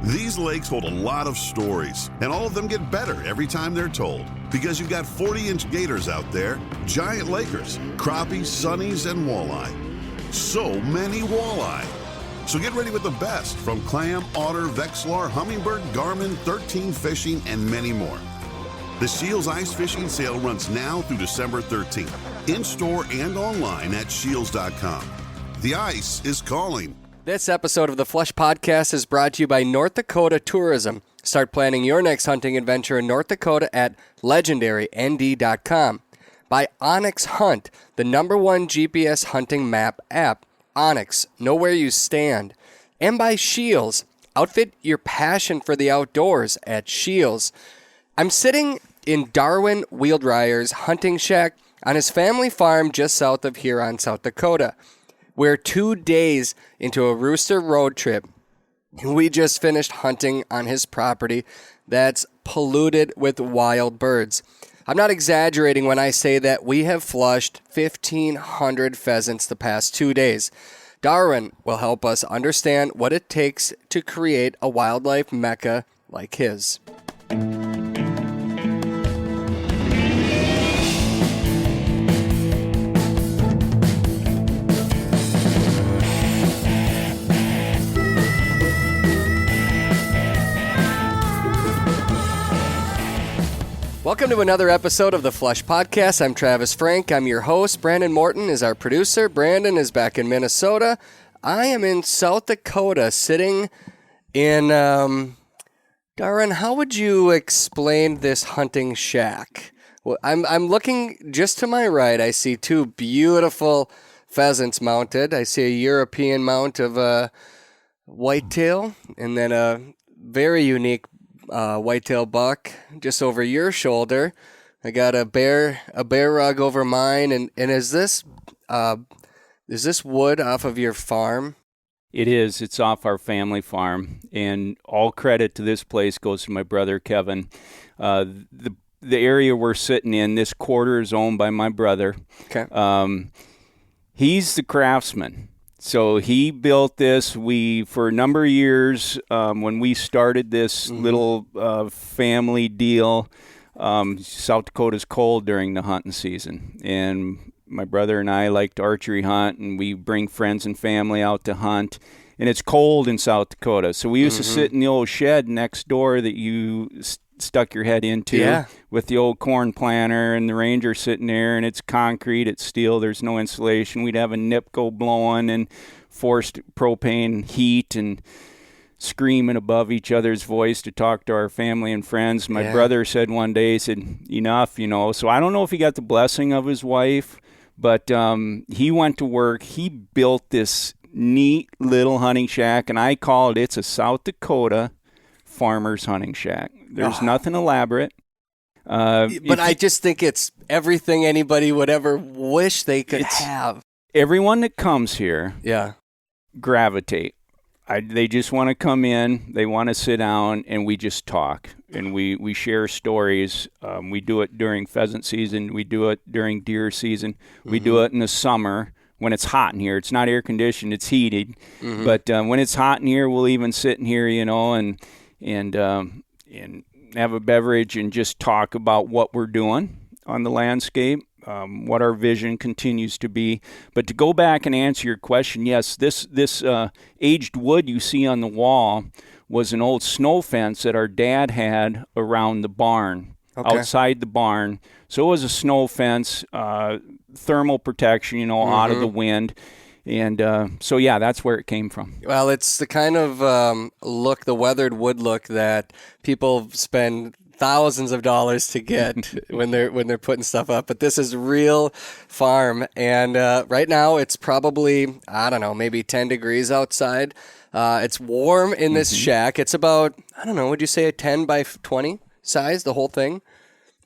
These lakes hold a lot of stories, and all of them get better every time they're told. Because you've got 40-inch gators out there, giant Lakers, crappies, sunnies, and walleye. So many walleye. So get ready with the best from clam, otter, Vexlar, hummingbird, garmin, 13 fishing, and many more. The Shields Ice Fishing Sale runs now through December 13th, in-store and online at shields.com. The ice is calling. This episode of the Flush Podcast is brought to you by North Dakota Tourism. Start planning your next hunting adventure in North Dakota at legendarynd.com. By Onyx Hunt, the #1 GPS hunting map app. Onyx, know where you stand. And by Shields, outfit your passion for the outdoors at Shields. I'm sitting in Darwin Weeldreyer's hunting shack on his family farm just south of Huron, South Dakota. We're 2 days into a rooster road trip, and we just finished hunting on his property that's polluted with wild birds. I'm not exaggerating when I say that we have flushed 1,500 pheasants the past 2 days. Darwin will help us understand what it takes to create a wildlife mecca like his. Welcome to another episode of the Flush Podcast. I'm Travis Frank. I'm your host. Brandon Morton is our producer. Brandon is back in Minnesota. I am in South Dakota sitting in, Darwin, how would you explain this hunting shack? Well, I'm looking just to my right. I see two beautiful pheasants mounted. I see a European mount of whitetail and then a very unique whitetail buck just over your shoulder. I got a bear rug over mine, and is this wood off of your farm? It is. It's off our family farm, and all credit to this place goes to my brother Kevin. The area we're sitting in, this quarter is owned by my brother. Okay. He's the craftsman. So he built this. For a number of years, when we started this little family deal, South Dakota's cold during the hunting season. And my brother and I like to archery hunt, and we bring friends and family out to hunt. And it's cold in South Dakota. So we used to sit in the old shed next door that you stuck your head into with the old corn planter and the Ranger sitting there, and it's concrete, it's steel, there's no insulation. We'd have a NIPCO blowing and forced propane heat and screaming above each other's voice to talk to our family and friends. My brother said one day, he said, enough, So I don't know if he got the blessing of his wife, but he went to work. He built this neat little hunting shack, and I call it's a South Dakota farmer's hunting shack. There's nothing elaborate. But I just think it's everything anybody would ever wish they could have. Everyone that comes here gravitate. They just want to come in. They want to sit down, and we just talk. And we share stories. We do it during pheasant season. We do it during deer season. We do it in the summer when it's hot in here. It's not air conditioned. It's heated. But when it's hot in here, we'll even sit in here, and have a beverage and just talk about what we're doing on the landscape, what our vision continues to be. But to go back and answer your question, yes, this aged wood you see on the wall was an old snow fence that our dad had around the barn, outside the barn. So it was a snow fence, thermal protection, out of the wind. And that's where it came from. Well, it's the kind of look, the weathered wood look that people spend thousands of dollars to get when they're putting stuff up. But this is real farm, and right now it's probably, I don't know, maybe 10 degrees outside. It's warm in this shack. It's about, I don't know, would you say a 10 by 20 size, the whole thing?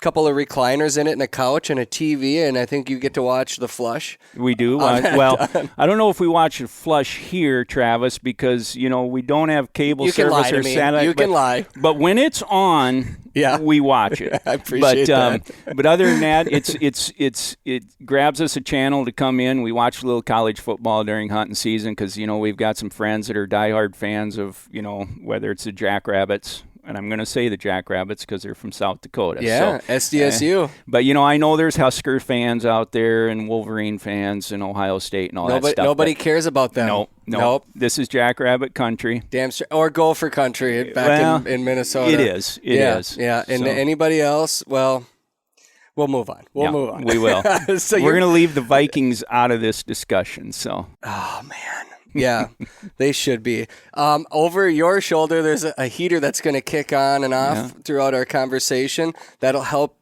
couple of recliners in it and a couch and a TV, and I think you get to watch the flush. We do. Well, I don't know if we watch the flush here, Travis, because, we don't have cable service or satellite. You can lie. But when it's on, we watch it. I appreciate that. But other than that, it grabs us a channel to come in. We watch a little college football during hunting season because, we've got some friends that are diehard fans of, whether it's the Jackrabbits. And I'm going to say the Jackrabbits because they're from South Dakota. Yeah, so, SDSU. But, I know there's Husker fans out there and Wolverine fans and Ohio State and all that stuff. Nobody cares about them. Nope. This is Jackrabbit country. Damn straight. Or Gopher country back in Minnesota. It is. It is. Yeah, and anybody else, well, we'll move on. We'll move on. We will. So we're going to leave the Vikings out of this discussion. So. Oh, man. Yeah, they should be. Over your shoulder, there's a heater that's going to kick on and off throughout our conversation. That'll help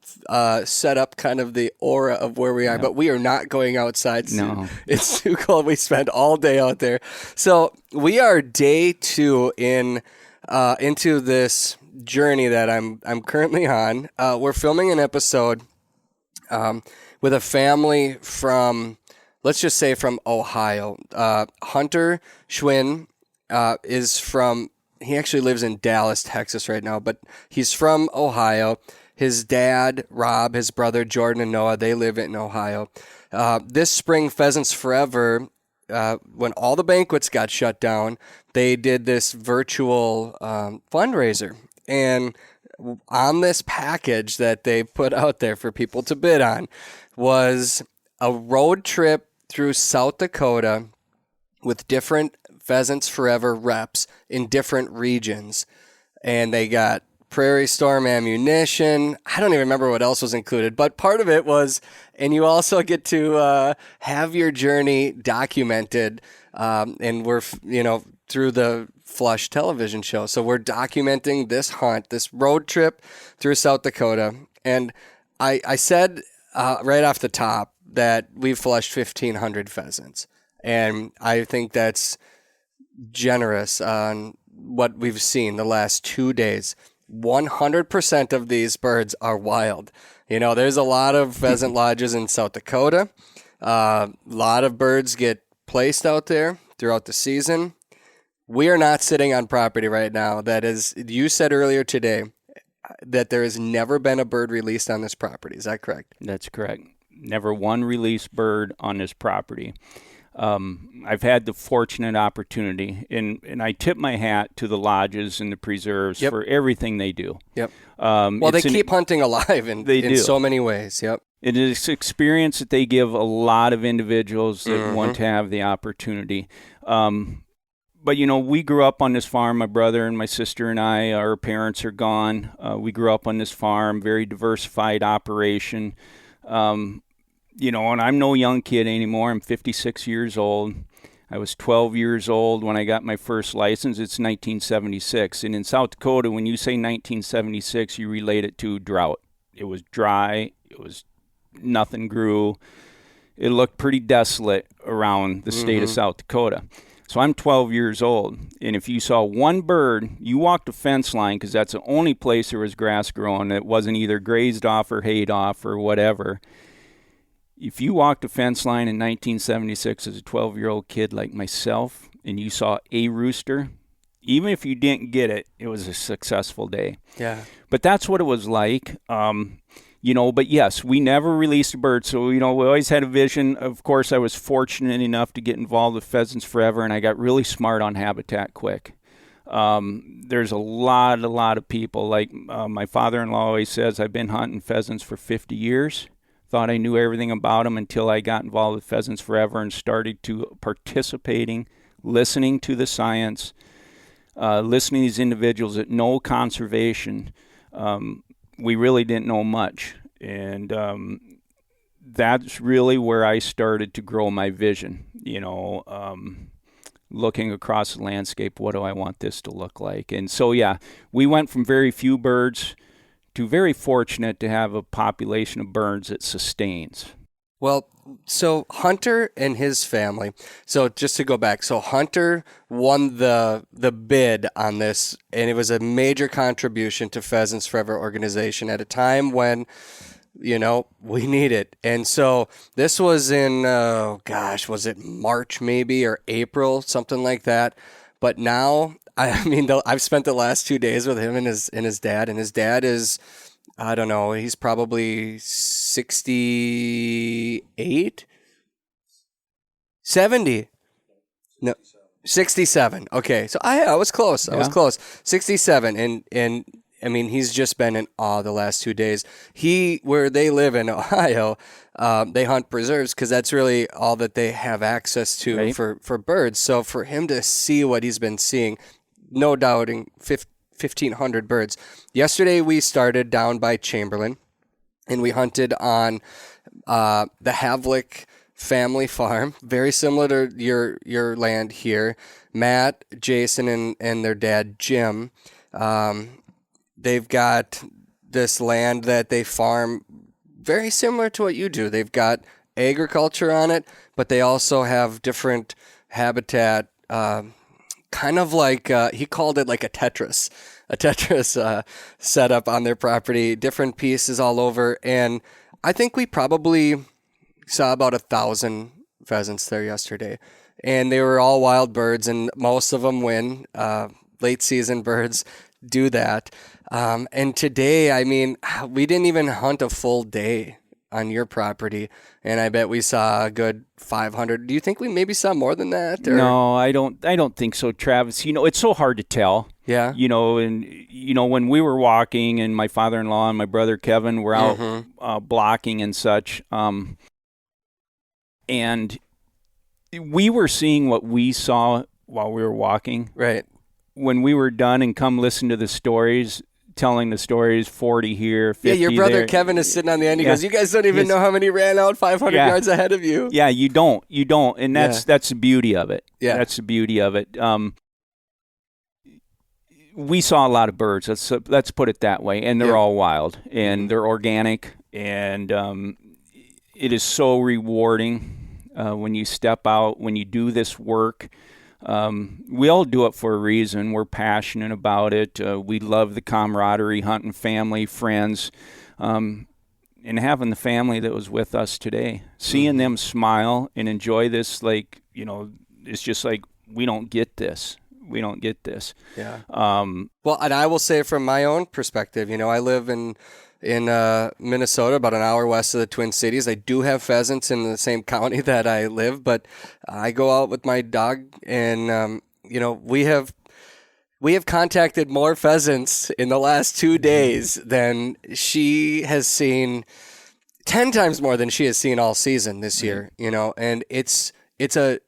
set up kind of the aura of where we are. But we are not going outside soon. No. It's too cold. We spent all day out there. So we are day 2 into this journey that I'm currently on. We're filming an episode with a family from... Let's just say from Ohio. Hunter Schwinn he actually lives in Dallas, Texas right now, but he's from Ohio. His dad, Rob, his brother, Jordan and Noah, they live in Ohio. This spring, Pheasants Forever, when all the banquets got shut down, they did this virtual fundraiser. And on this package that they put out there for people to bid on was a road trip through South Dakota with different Pheasants Forever reps in different regions. And they got Prairie Storm ammunition. I don't even remember what else was included, but part of it was, and you also get to have your journey documented. And we're, through the Flush television show. So we're documenting this hunt, this road trip through South Dakota. And I said right off the top, that we've flushed 1,500 pheasants. And I think that's generous on what we've seen the last 2 days. 100% of these birds are wild. There's a lot of pheasant lodges in South Dakota. A lot of birds get placed out there throughout the season. We are not sitting on property right now that is, you said earlier today, that there has never been a bird released on this property. Is that correct? That's correct. Never one released bird on this property. I've had the fortunate opportunity, and I tip my hat to the lodges and the preserves for everything they do. Yep. They keep hunting alive in so many ways. Yep. It is an experience that they give a lot of individuals that want to have the opportunity. But, we grew up on this farm, my brother and my sister and I, our parents are gone. We grew up on this farm, very diversified operation. And I'm no young kid anymore. I'm 56 years old. I was 12 years old when I got my first license. It's 1976. And in South Dakota, when you say 1976, you relate it to drought. It was dry. Nothing grew. It looked pretty desolate around the state of South Dakota. So I'm 12 years old. And if you saw one bird, you walked a fence line because that's the only place there was grass growing that wasn't either grazed off or hayed off or whatever. If you walked a fence line in 1976 as a 12-year-old kid like myself and you saw a rooster, even if you didn't get it, it was a successful day. Yeah. But that's what it was like. But yes, we never released a bird. So, we always had a vision. Of course, I was fortunate enough to get involved with Pheasants Forever, and I got really smart on habitat quick. There's a lot of people. Like my father-in-law always says, I've been hunting pheasants for 50 years. Thought I knew everything about them until I got involved with Pheasants Forever and started to participating, listening to the science, listening to these individuals that know conservation. We really didn't know much. And that's really where I started to grow my vision, looking across the landscape, what do I want this to look like? And so, we went from very few birds to very fortunate to have a population of birds that sustains. Well, so Hunter and his family. So just to go back, so Hunter won the bid on this, and it was a major contribution to Pheasants Forever organization at a time when, we need it. And so this was in, was it March maybe or April, something like that. But now, I mean, I've spent the last 2 days with him and his dad, and his dad is, I don't know, he's probably 68, 70. No, 67. Okay, so I was close. I was close. 67, and I mean, he's just been in awe the last 2 days. Where they live in Ohio, they hunt preserves because that's really all that they have access to Right. for birds. So for him to see what he's been seeing, no doubting, 1,500 birds. Yesterday we started down by Chamberlain, and we hunted on the Havlick family farm, very similar to your land here. Matt, Jason, and their dad Jim. They've got this land that they farm very similar to what you do. They've got agriculture on it, but they also have different habitat, kind of like, he called it like a Tetris setup on their property, different pieces all over. And I think we probably saw about 1,000 pheasants there yesterday. And they were all wild birds, and most of them win. Late season birds do that. And today, I mean, we didn't even hunt a full day on your property, and I bet we saw a good 500. Do you think we maybe saw more than that? Or? No, I don't think so, Travis. It's so hard to tell. Yeah. And when we were walking, and my father-in-law and my brother Kevin were out blocking and such, and we were seeing what we saw while we were walking. Right. When we were done and come listen to the stories, telling the stories, 40 here, 50 Yeah, your brother there. Kevin is sitting on the end. He goes, "You guys don't even know how many ran out 500 yards ahead of you." Yeah, you don't, and that's the beauty of it. Yeah, that's the beauty of it. We saw a lot of birds. Let's put it that way, and they're all wild, and they're organic, and it is so rewarding when you step out, when you do this work. We all do it for a reason. We're passionate about it. We love the camaraderie, hunting family, friends, and having the family that was with us today. Seeing them smile and enjoy this, it's just like, we don't get this. We don't get this. Yeah. Well, and I will say from my own perspective, I live in Minnesota, about an hour west of the Twin Cities. I do have pheasants in the same county that I live, but I go out with my dog, and we have contacted more pheasants in the last 2 days than she has seen, 10 times more than she has seen all season this year. And it's a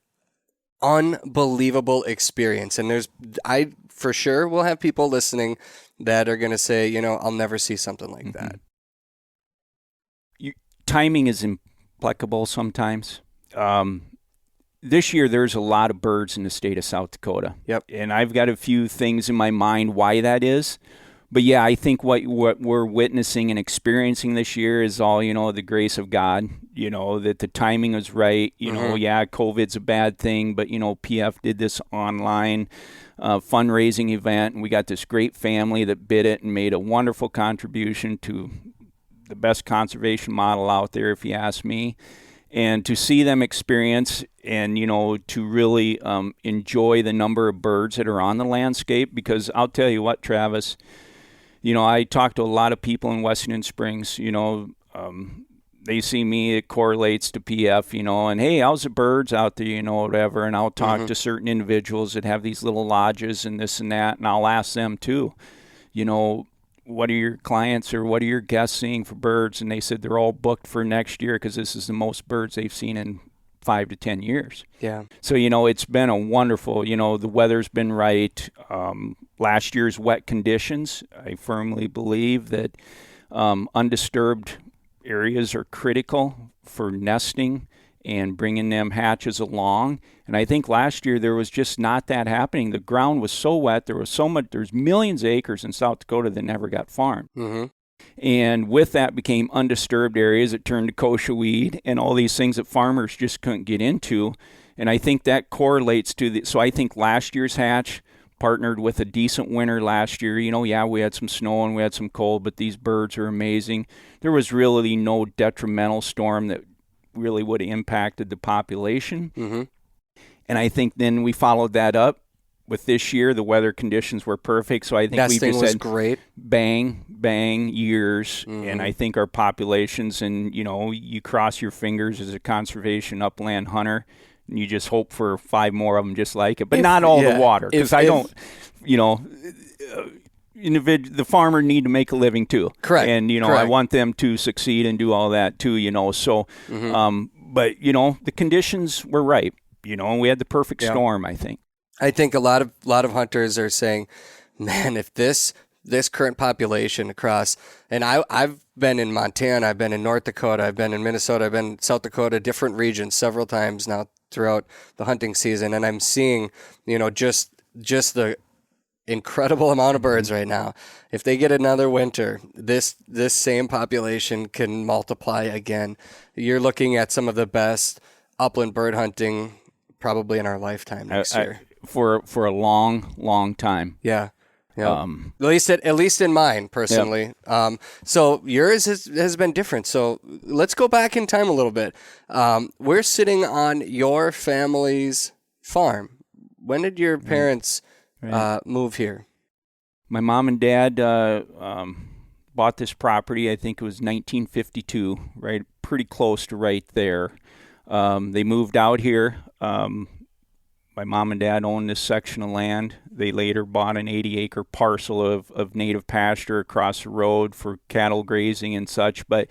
unbelievable experience. And I for sure will have people listening that are going to say, I'll never see something like that. Timing is impeccable sometimes. This year, there's a lot of birds in the state of South Dakota. Yep. And I've got a few things in my mind why that is. But yeah, I think what we're witnessing and experiencing this year is all, the grace of God, that the timing is right. COVID's a bad thing, but, PF did this online fundraising event, and we got this great family that bid it and made a wonderful contribution to the best conservation model out there, if you ask me. And to see them experience and, to really enjoy the number of birds that are on the landscape, because I'll tell you what, Travis, I talk to a lot of people in Wessington Springs, they see me, it correlates to PF, and hey, how's the birds out there, whatever. And I'll talk to certain individuals that have these little lodges and this and that, and I'll ask them too, what are your clients or what are your guests seeing for birds? And they said they're all booked for next year because this is the most birds they've seen in 5 to 10 years. Yeah. So, it's been a wonderful, the weather's been right. Last year's wet conditions, I firmly believe that undisturbed areas are critical for nesting and bringing them hatches along. And I think last year there was just not that happening. The ground was so wet. There was so much. There's millions of acres in South Dakota that never got farmed. And with that became undisturbed areas. It turned to kochia weed and all these things that farmers just couldn't get into. And I think that correlates to so I think last year's hatch partnered with a decent winter last year. We had some snow and we had some cold, but these birds are amazing. There was really no detrimental storm that really would have impacted the population. Mm-hmm. And I think then we followed that up with this year. The weather conditions were perfect. So I think we just said great. Bang, bang, years. Mm-hmm. And I think our populations, and, you cross your fingers as a conservation upland hunter, and you just hope for 5 more of them just like it, but not all the water, because the farmer need to make a living too. Correct. And, Correct. I want them to succeed and do all that too, so, but, the conditions were right, and we had the perfect storm, I think. I think a lot of hunters are saying, man, if this current population across, and I've been in Montana, I've been in North Dakota, I've been in Minnesota, I've been in South Dakota, different regions several times now throughout the hunting season, and I'm seeing, just the incredible amount of birds right now. If they get another winter, this same population can multiply again. You're looking at some of the best upland bird hunting probably in our lifetime next year. For a long time. Yeah. Yeah. At least in mine personally. Yep. So yours has been different. So let's go back in time a little bit. We're sitting on your family's farm. When did your parents move here? My mom and dad bought this property. I think it was 1952, right? Pretty close to right there. They moved out here. My mom and dad owned this section of land. They later bought an 80-acre parcel of native pasture across the road for cattle grazing and such. But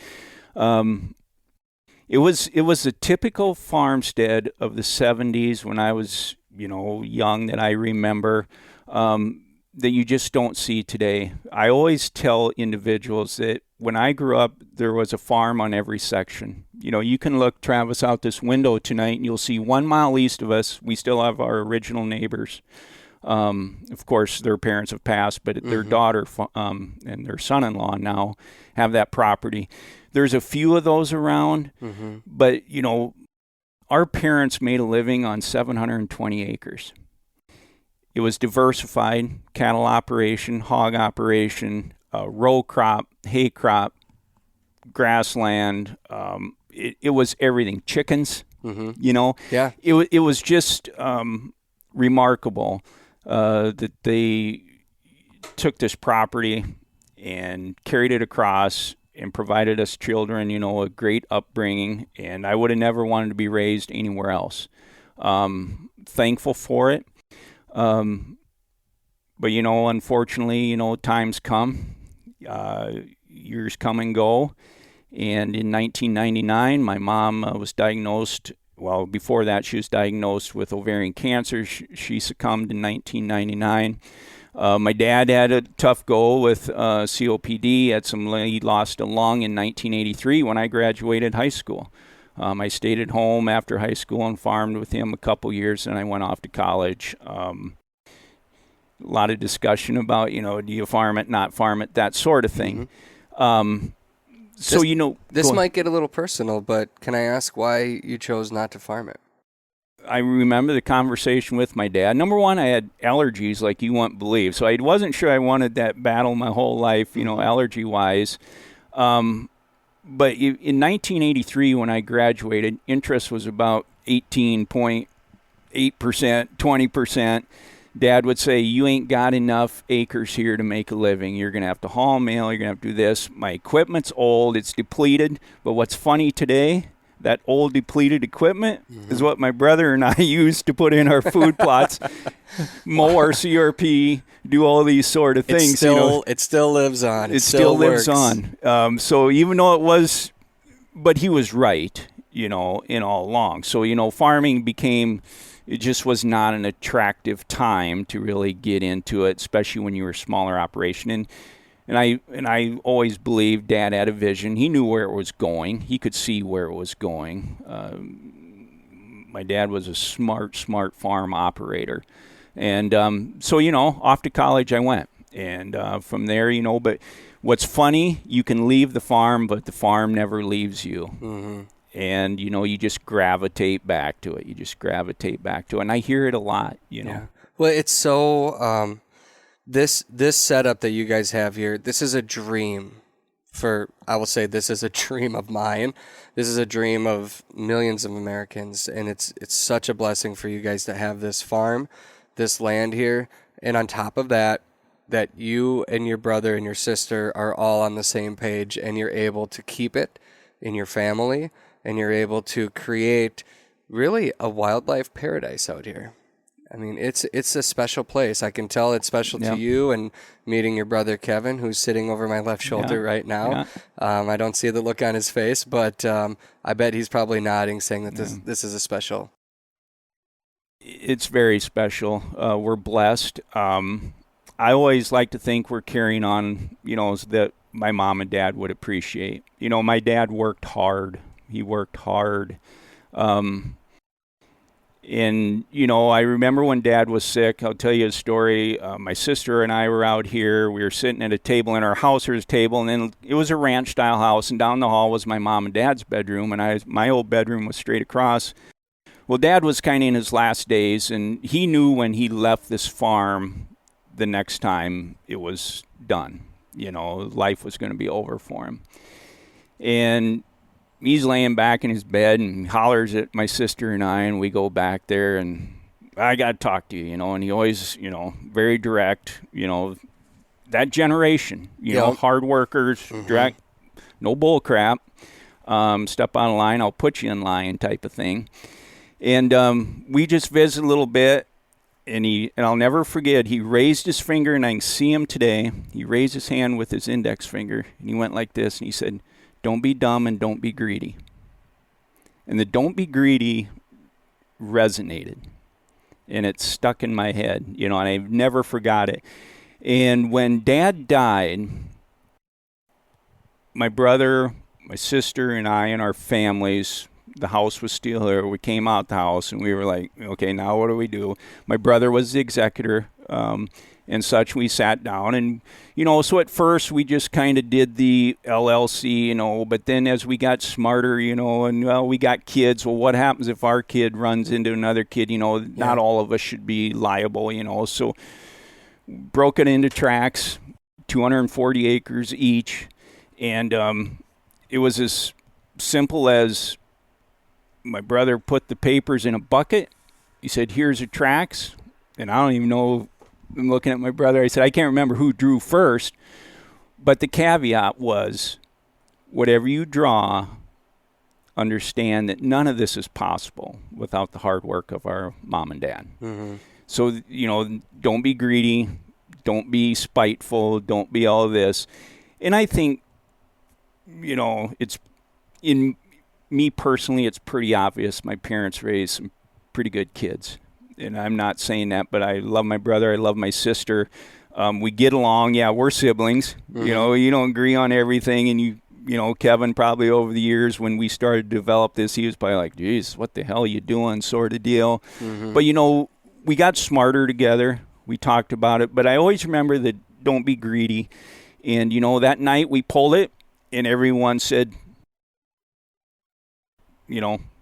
it was a typical farmstead of the 70s when I was, young, that I remember, that you just don't see today. I always tell individuals that when I grew up, there was a farm on every section. You can look, Travis, out this window tonight, and you'll see 1 mile east of us, we still have our original neighbors. Of course, their parents have passed, but their daughter and their son-in-law now have that property. There's a few of those around, but, our parents made a living on 720 acres. It was diversified: cattle operation, hog operation, row crop, hay crop, grassland. It was everything. Chickens, Yeah. It was just remarkable that they took this property and carried it across and provided us children, a great upbringing. And I would have never wanted to be raised anywhere else. Thankful for it. But, unfortunately, times come, years come and go. And in 1999, my mom was diagnosed. Well, before that, she was diagnosed with ovarian cancer. She succumbed in 1999. My dad had a tough go with COPD. He lost a lung in 1983 when I graduated high school. I stayed at home after high school and farmed with him a couple years, and I went off to college. A lot of discussion about, do you farm it, not farm it, that sort of thing. This might get a little personal, but can I ask why you chose not to farm it? I remember the conversation with my dad. Number one, I had allergies like you wouldn't believe. So I wasn't sure I wanted that battle my whole life, allergy-wise. But in 1983, when I graduated, interest was about 18.8%, 20%. Dad would say, you ain't got enough acres here to make a living. You're going to have to haul mail. You're going to have to do this. My equipment's old. It's depleted. But what's funny today, that old depleted equipment is what my brother and I use to put in our food plots, mow our CRP, do all these sort of things. It still lives on. It still lives on. So even though it was, but he was right, in all along. So, farming it just was not an attractive time to really get into it, especially when you were a smaller operation. And I always believed Dad had a vision. He knew where it was going. He could see where it was going. My dad was a smart farm operator. And so, off to college I went. And from there, but what's funny, you can leave the farm, but the farm never leaves you. Mm-hmm. And, you just gravitate back to it. And I hear it a lot, Yeah. Well, it's so, this setup that you guys have here, this is a dream I will say this is a dream of mine. This is a dream of millions of Americans. And it's such a blessing for you guys to have this farm, this land here. And on top of that you and your brother and your sister are all on the same page, and you're able to keep it in your family, and you're able to create really a wildlife paradise out here. I mean, it's a special place. I can tell it's special to you, and meeting your brother Kevin, who's sitting over my left shoulder right now. Yeah. I don't see the look on his face, but I bet he's probably nodding, saying that this is a special. It's very special. We're blessed. I always like to think we're carrying on, that my mom and dad would appreciate. My dad worked hard. He worked hard. And, I remember when Dad was sick. I'll tell you a story. My sister and I were out here. We were sitting at a table in our house. There was a table, and then it was a ranch-style house, and down the hall was my mom and Dad's bedroom, and my old bedroom was straight across. Well, Dad was kind of in his last days, and he knew when he left this farm the next time it was done. Life was going to be over for him. And he's laying back in his bed and hollers at my sister and I, and we go back there, and I got to talk to you, and he always, very direct, that generation, hard workers, direct, no bull crap, step out of line, I'll put you in line type of thing. And we just visited a little bit, and I'll never forget, he raised his finger, and I can see him today. He raised his hand with his index finger, and he went like this, and he said, "Don't be dumb and don't be greedy." And the "don't be greedy" resonated, and it stuck in my head, and I've never forgot it. And when Dad died, my brother, my sister, and I and our families, the house was still there. We came out the house, and we were like, okay, now what do we do? My brother was the executor, and such. We sat down, and so at first we just kind of did the LLC, but then as we got smarter, and we got kids. Well, what happens if our kid runs into another kid? Not all of us should be liable, so broke it into tracts, 240 acres each, and it was as simple as my brother put the papers in a bucket. He said, "Here's the tracts," and I don't even know. I'm looking at my brother. I said, I can't remember who drew first, but the caveat was, whatever you draw, understand that none of this is possible without the hard work of our mom and dad. Mm-hmm. So, don't be greedy, don't be spiteful, don't be all this. And I think, it's, in me personally, it's pretty obvious my parents raised some pretty good kids. And I'm not saying that, but I love my brother. I love my sister. We get along. Yeah, we're siblings. Mm-hmm. You don't agree on everything. And Kevin probably over the years when we started to develop this, he was probably like, geez, what the hell are you doing, sort of deal. Mm-hmm. But, we got smarter together. We talked about it. But I always remember that don't be greedy. And, that night we pulled it, and everyone said,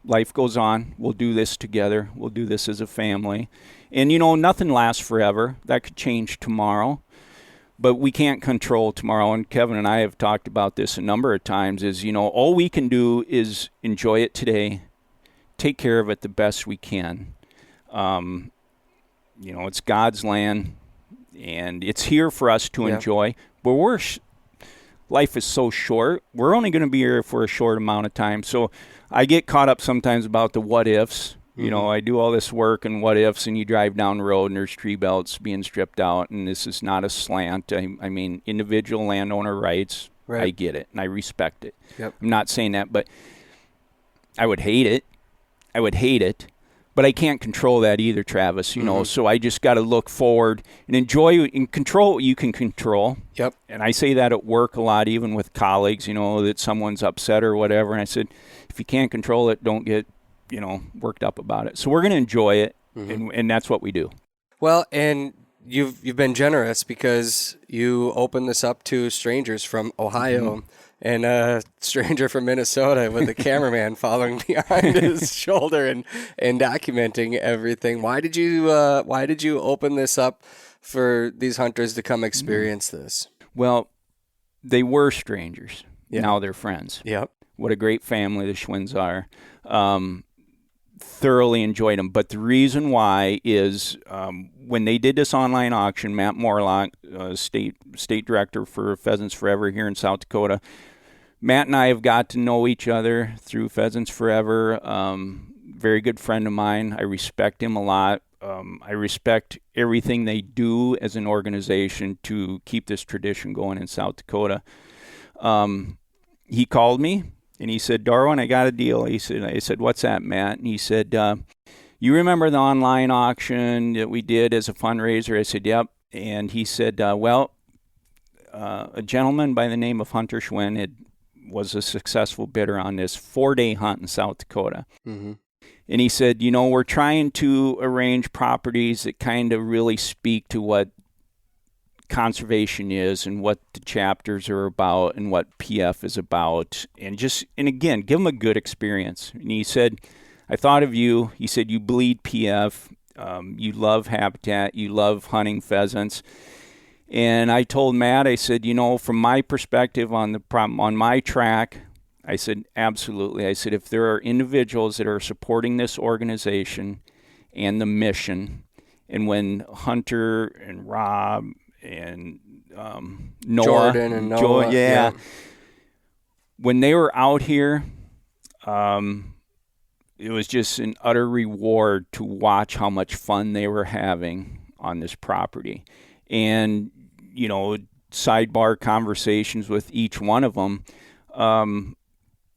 life goes on. We'll do this together. We'll do this as a family. And, nothing lasts forever. That could change tomorrow. But we can't control tomorrow. And Kevin and I have talked about this a number of times is, all we can do is enjoy it today, take care of it the best we can. It's God's land, and it's here for us to enjoy. But life is so short. We're only going to be here for a short amount of time. So I get caught up sometimes about the what ifs. Mm-hmm. I do all this work and what ifs, and you drive down the road and there's tree belts being stripped out, and this is not a slant. I mean, individual landowner rights, right. I get it, and I respect it. Yep. I'm not saying that, but I would hate it. But I can't control that either, Travis, mm-hmm. So I just got to look forward and enjoy and control what you can control. Yep. And I say that at work a lot, even with colleagues, that someone's upset or whatever. And I said, if you can't control it, don't get, worked up about it. So we're going to enjoy it, mm-hmm. and that's what we do. Well, and you've been generous because you opened this up to strangers from Ohio and a stranger from Minnesota with a cameraman following behind his shoulder and documenting everything. Why did you open this up for these hunters to come experience this? Well, they were strangers. Yeah. Now they're friends. Yep. What a great family the Schwinns are. Thoroughly enjoyed them. But the reason why is when they did this online auction, Matt Morlock, state director for Pheasants Forever here in South Dakota, Matt and I have got to know each other through Pheasants Forever. Very good friend of mine. I respect him a lot. I respect everything they do as an organization to keep this tradition going in South Dakota. He called me and he said, "Darwin, I got a deal." I said, "What's that, Matt?" And he said, "You remember the online auction that we did as a fundraiser?" I said, "Yep." And he said, "Well, a gentleman by the name of Hunter Schwinn was a successful bidder on this 4-day hunt in South Dakota." Mm-hmm. And he said, "We're trying to arrange properties that kind of really speak to what conservation is and what the chapters are about and what PF is about, and again, give them a good experience." And he said, "I thought of you." He said, "You bleed PF. You love habitat. You love hunting pheasants." And I told Matt, I said, from my perspective on the problem on my track, I said, absolutely. I said, if there are individuals that are supporting this organization and the mission, and when Hunter and Rob and Noah, Jordan and Noah, yeah, when they were out here, it was just an utter reward to watch how much fun they were having on this property. And, sidebar conversations with each one of them,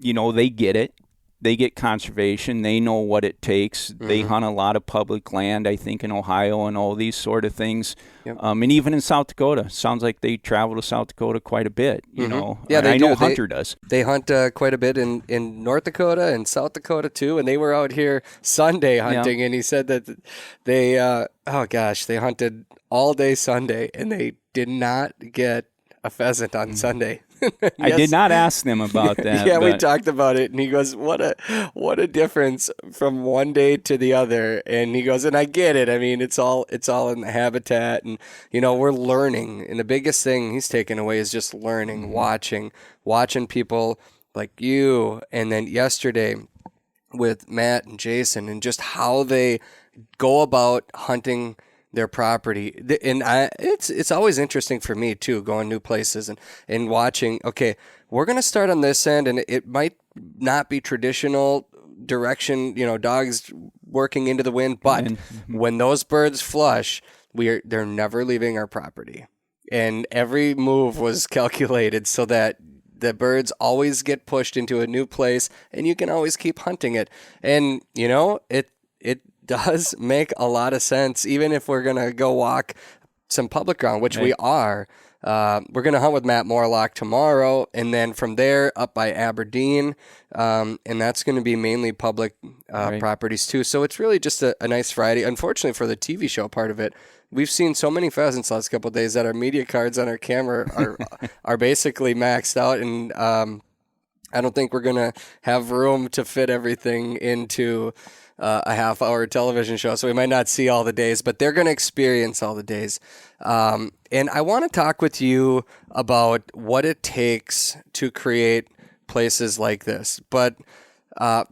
they get it. They get conservation. They know what it takes. Mm-hmm. They hunt a lot of public land, I think, in Ohio and all these sort of things. Yep. And even in South Dakota. Sounds like they travel to South Dakota quite a bit, Mm-hmm. Yeah, I know Hunter does. They hunt quite a bit in North Dakota and South Dakota, too. And they were out here Sunday hunting, and he said that they, they hunted all day Sunday, and they did not get a pheasant on Sunday. Yes. I did not ask them about that. Yeah, we talked about it, and he goes, "What a difference from one day to the other." And he goes, "And I get it. I mean, it's all in the habitat, and we're learning. And the biggest thing he's taken away is just learning, watching people like you, and then yesterday with Matt and Jason, and just how they go about hunting their property. And it's always interesting for me too, going new places and watching, okay, we're going to start on this end, and it might not be traditional direction, dogs working into the wind, but when those birds flush, they're never leaving our property. And every move was calculated so that the birds always get pushed into a new place, and you can always keep hunting it. And, it does make a lot of sense, even if we're going to go walk some public ground, which we are. We're going to hunt with Matt Morlock tomorrow, and then from there up by Aberdeen, and that's going to be mainly public properties too. So it's really just a nice Friday. Unfortunately for the TV show part of it, we've seen so many pheasants last couple of days that our media cards on our camera are basically maxed out, and I don't think we're going to have room to fit everything into a half-hour television show, so we might not see all the days, but they're going to experience all the days. And I want to talk with you about what it takes to create places like this. But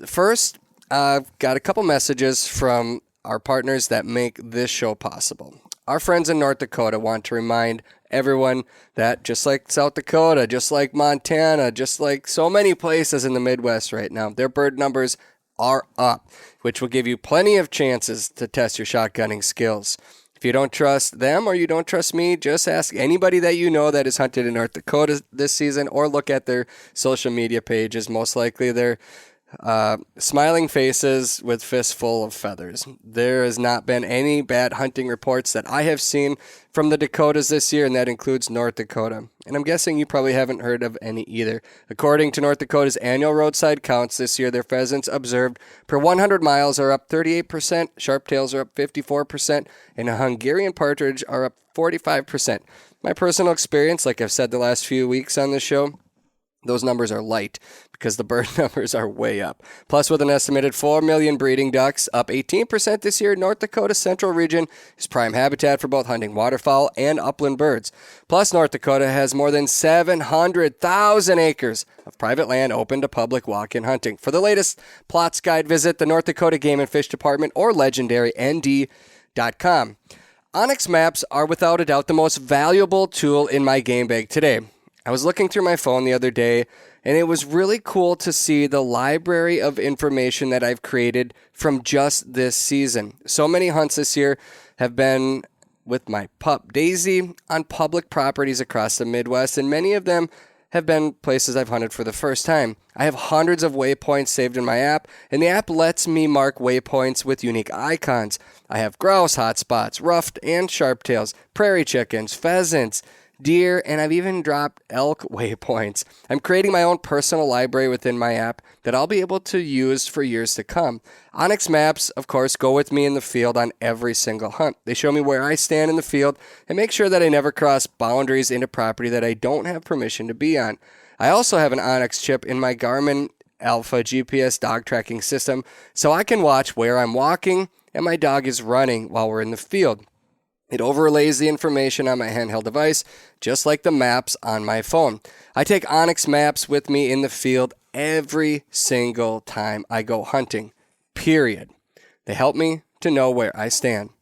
first, I've got a couple messages from our partners that make this show possible. Our friends in North Dakota want to remind everyone that just like South Dakota, just like Montana, just like so many places in the Midwest right now, their bird numbers are up, which will give you plenty of chances to test your shotgunning skills. If you don't trust them or you don't trust me, just ask anybody that you know that has hunted in North Dakota this season, or look at their social media pages. Most likely they're Smiling faces with fistful of feathers. There has not been any bad hunting reports that I have seen from the Dakotas this year, and that includes North Dakota. And I'm guessing you probably haven't heard of any either. According to North Dakota's annual roadside counts this year, their pheasants observed per 100 miles are up 38%, sharp-tails are up 54%, and a Hungarian partridge are up 45%. My personal experience, like I've said the last few weeks on this show, those numbers are light because the bird numbers are way up. Plus, with an estimated 4 million breeding ducks, up 18% this year, North Dakota's central region is prime habitat for both hunting waterfowl and upland birds. Plus, North Dakota has more than 700,000 acres of private land open to public walk-in hunting. For the latest plots guide, visit the North Dakota Game and Fish Department or legendarynd.com. Onyx maps are without a doubt the most valuable tool in my game bag today. I was looking through my phone the other day, and it was really cool to see the library of information that I've created from just this season. So many hunts this year have been with my pup Daisy on public properties across the Midwest, and many of them have been places I've hunted for the first time. I have hundreds of waypoints saved in my app, and the app lets me mark waypoints with unique icons. I have grouse hotspots, ruffed and sharp-tails, prairie chickens, pheasants, deer, and I've even dropped elk waypoints. I'm creating my own personal library within my app that I'll be able to use for years to come. Onyx maps, of course, go with me in the field on every single hunt. They show me where I stand in the field and make sure that I never cross boundaries into property that I don't have permission to be on. I also have an Onyx chip in my Garmin Alpha GPS dog tracking system so I can watch where I'm walking and my dog is running while we're in the field. It overlays the information on my handheld device, just like the maps on my phone. I take Onyx maps with me in the field every single time I go hunting, period. They help me to know where I stand.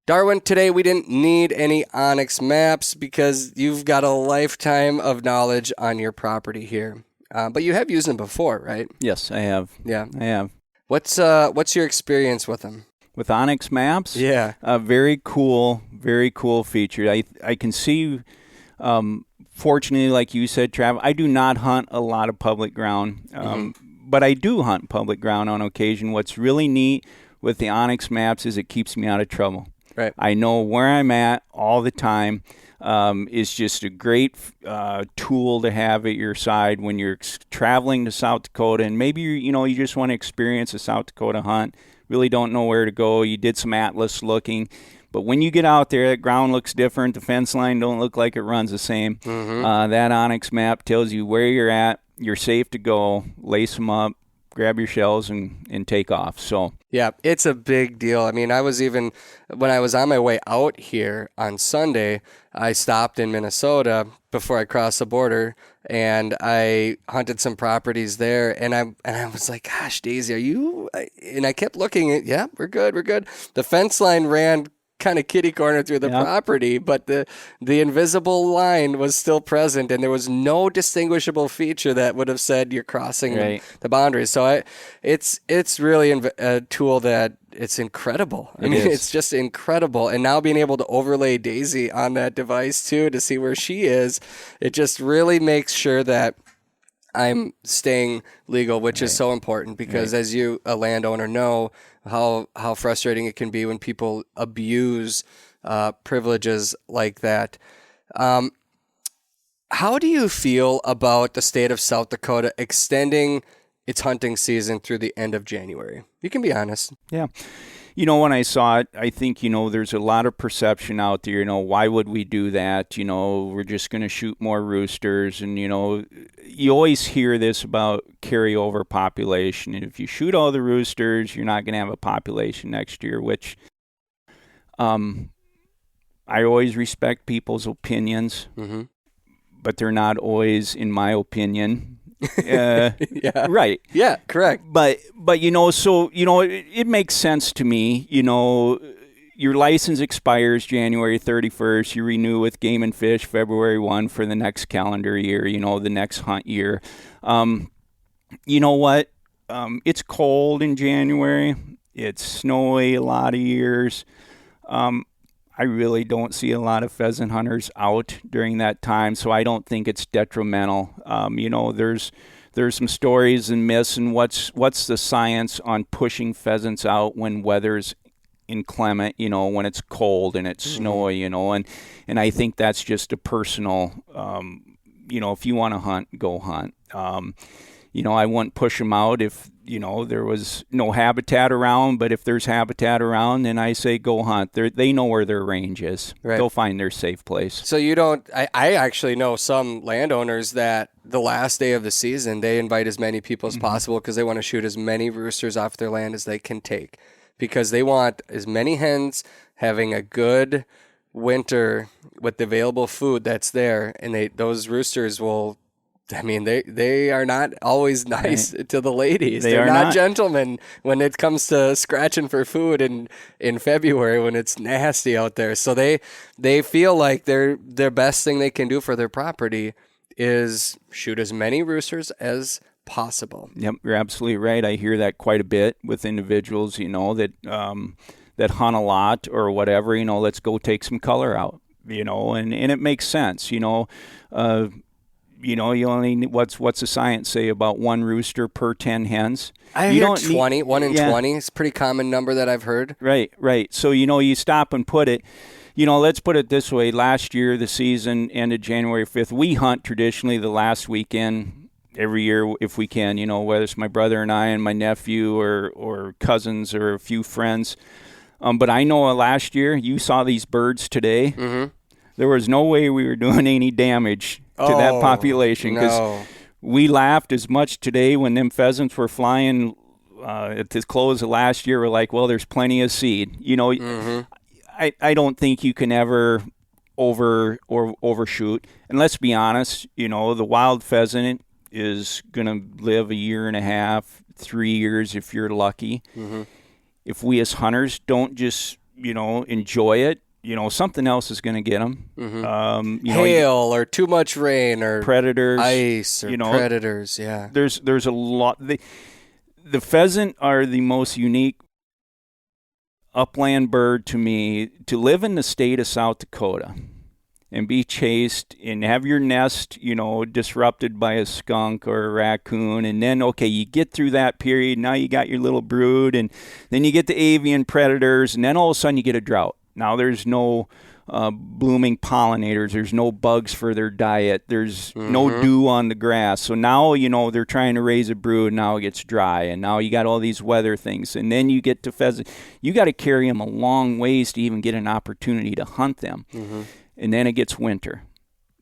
Darwin, today we didn't need any Onyx maps because you've got a lifetime of knowledge on your property here. But you have used them before, right? Yes, I have. Yeah. I have. What's your experience with them? With Onyx maps? Yeah. Very cool feature. I can see, fortunately, like you said, Trav, I do not hunt a lot of public ground, but I do hunt public ground on occasion. What's really neat with the Onyx maps is it keeps me out of trouble. Right. I know where I'm at all the time. It's just a great tool to have at your side when you're traveling to South Dakota, and maybe you just want to experience a South Dakota hunt. Really don't know where to go. You did some atlas looking, but when you get out there, the ground looks different. The fence line don't look like it runs the same. That Onyx map tells you where you're at. You're safe to go. Lace them up, grab your shells, and take off. So yeah, it's a big deal. I mean, when I was on my way out here on Sunday, I stopped in Minnesota before I crossed the border, and I hunted some properties there, and I was like, gosh, Daisy, are you? And I kept looking at, yeah, we're good. The fence line ran kind of kitty corner through the property, but the invisible line was still present, and there was no distinguishable feature that would have said you're crossing the boundaries. So it's really a tool that it's incredible. I mean, it's just incredible. And now being able to overlay Daisy on that device too to see where she is, it just really makes sure that I'm staying legal, which is so important because as you, a landowner, know how frustrating it can be when people abuse privileges like that. How do you feel about the state of South Dakota extending its hunting season through the end of January? You can be honest. Yeah. When I saw it, I think, there's a lot of perception out there, why would we do that? We're just going to shoot more roosters. And, you always hear this about carryover population. And if you shoot all the roosters, you're not going to have a population next year, which I always respect people's opinions, but they're not always, in my opinion, yeah. Right. Yeah, correct. But so it makes sense to me. Your license expires January 31st. You renew with Game and Fish February 1 for the next calendar year. The next hunt year. You know what? It's cold in January. It's snowy a lot of years. I really don't see a lot of pheasant hunters out during that time, so I don't think it's detrimental. There's there's some stories and myths, and what's the science on pushing pheasants out when weather's inclement, when it's cold and it's snowy, and I think that's just a personal, if you want to hunt, go hunt. I wouldn't push them out if, there was no habitat around, but if there's habitat around, then I say go hunt. They know where their range is. Right. They'll find their safe place. So you don't, I actually know some landowners that the last day of the season, they invite as many people as possible because they want to shoot as many roosters off their land as they can take, because they want as many hens having a good winter with the available food that's there, and those roosters will, they are not always nice to the ladies. They're not gentlemen when it comes to scratching for food in February when it's nasty out there. So they feel like their best thing they can do for their property is shoot as many roosters as possible. Yep, you're absolutely right. I hear that quite a bit with individuals, that hunt a lot or whatever. Let's go take some color out. And it makes sense. You only need, what's the science say about one rooster per 10 hens? I hear 20, 1 in 20. It's a pretty common number that I've heard. Right. So, you stop and put it, let's put it this way. Last year, the season ended January 5th. We hunt traditionally the last weekend every year if we can, whether it's my brother and I and my nephew or cousins or a few friends. But I know last year, you saw these birds today. Mm-hmm. There was no way we were doing any damage to that population, because we laughed as much today when them pheasants were flying at the close of last year. We're like, well, there's plenty of seed. I don't think you can ever overshoot. And let's be honest, the wild pheasant is going to live 1.5 years, 3 years if you're lucky. Mm-hmm. If we as hunters don't just, enjoy it, something else is going to get them. Mm-hmm. Hail or too much rain or predators, ice or predators. Yeah, there's a lot. The pheasant are the most unique upland bird to me. To live in the state of South Dakota and be chased and have your nest, disrupted by a skunk or a raccoon, and then you get through that period. Now you got your little brood, and then you get the avian predators, and then all of a sudden you get a drought. Now there's no blooming pollinators. There's no bugs for their diet. There's no dew on the grass. So now, they're trying to raise a brood. Now it gets dry. And now you got all these weather things. And then you get to pheasant. You got to carry them a long ways to even get an opportunity to hunt them. Mm-hmm. And then it gets winter.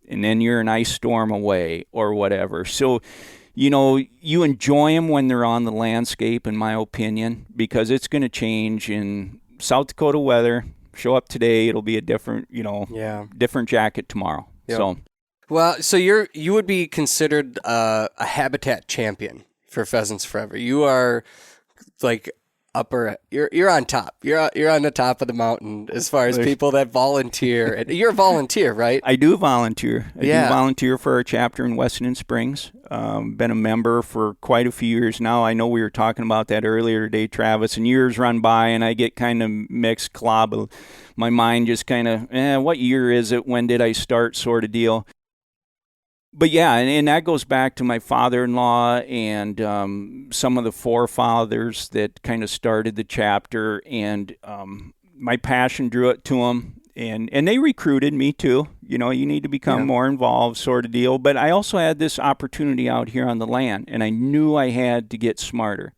And then you're an ice storm away or whatever. So, you enjoy them when they're on the landscape, in my opinion, because it's going to change in South Dakota weather. Show up today, it'll be a different, different jacket tomorrow. Yep. So you would be considered a habitat champion for Pheasants Forever. You are like you're on top. You're on the top of the mountain as far as people that volunteer. And you're a volunteer, right? I do volunteer. I do volunteer for our chapter in Wessington Springs. Been a member for quite a few years now. I know we were talking about that earlier today, Travis, and years run by and I get kind of mixed clob. My mind just kind of, what year is it? When did I start, sort of deal. But and that goes back to my father-in-law and some of the forefathers that kind of started the chapter, and my passion drew it to them, and they recruited me too. You need to become more involved, sort of deal. But I also had this opportunity out here on the land, and I knew I had to get smarter.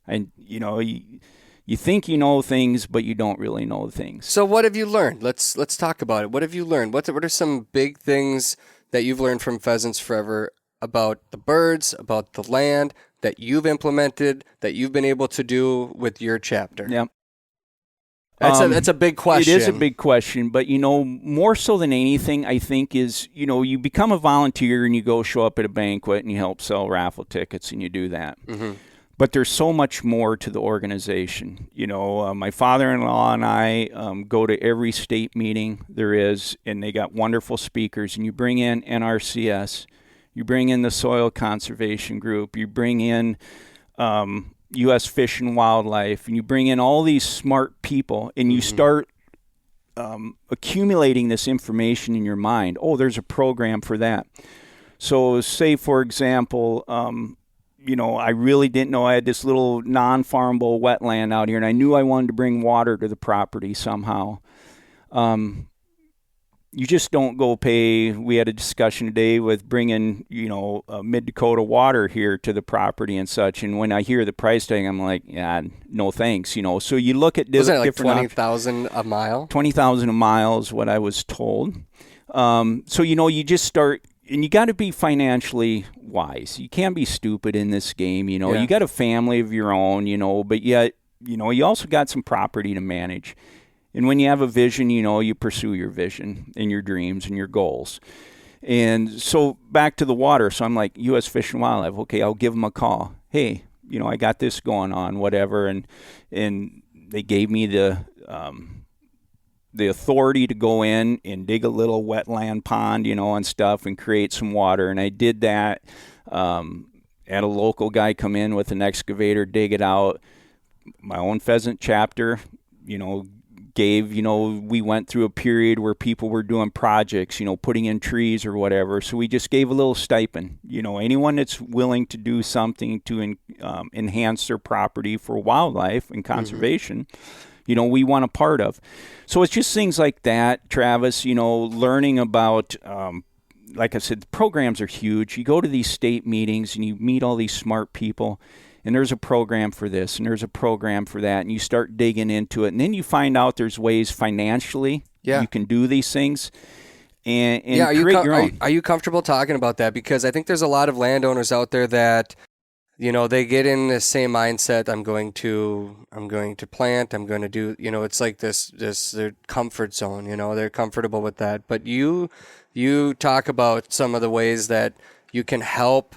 And you think you know things, but you don't really know things. So what have you learned? Let's talk about it. What have you learned? What are some big things that you've learned from Pheasants Forever about the birds, about the land, that you've implemented, that you've been able to do with your chapter? Yep. That's a big question. It is a big question, but, more so than anything, I think is, you become a volunteer and you go show up at a banquet and you help sell raffle tickets and you do that. Mm-hmm. But there's so much more to the organization. My father-in-law and I go to every state meeting there is, and they got wonderful speakers. And you bring in NRCS, you bring in the Soil Conservation Group, you bring in U.S. Fish and Wildlife, and you bring in all these smart people, and you start accumulating this information in your mind. Oh, there's a program for that. So say, for example, I really didn't know I had this little non-farmable wetland out here, and I knew I wanted to bring water to the property somehow. You just don't go pay. We had a discussion today with bringing, mid-Dakota water here to the property and such. And when I hear the price tag, I'm like, yeah, no thanks. So you look at was it like different 20,000 a mile? 20,000 a mile is what I was told. So you just start, and you got to be financially wise. You can't be stupid in this game. You got a family of your own. But yet, you also got some property to manage. And when you have a vision, you pursue your vision and your dreams and your goals. And so back to the water. So I'm like, U.S. Fish and Wildlife. Okay, I'll give them a call. Hey, I got this going on, whatever. And they gave me the authority to go in and dig a little wetland pond, and stuff, and create some water. And I did that. Had a local guy come in with an excavator, dig it out. My own pheasant chapter, we went through a period where people were doing projects, putting in trees or whatever. So we just gave a little stipend. Anyone that's willing to do something to enhance their property for wildlife and conservation, we want a part of. So it's just things like that, Travis, learning about, like I said, the programs are huge. You go to these state meetings and you meet all these smart people. And there's a program for this, and there's a program for that, and you start digging into it. And then you find out there's ways financially you can do these things and create your own. Are you comfortable talking about that? Because I think there's a lot of landowners out there that, they get in the same mindset. I'm going to plant. I'm going to do, it's like this their comfort zone. They're comfortable with that. But you talk about some of the ways that you can help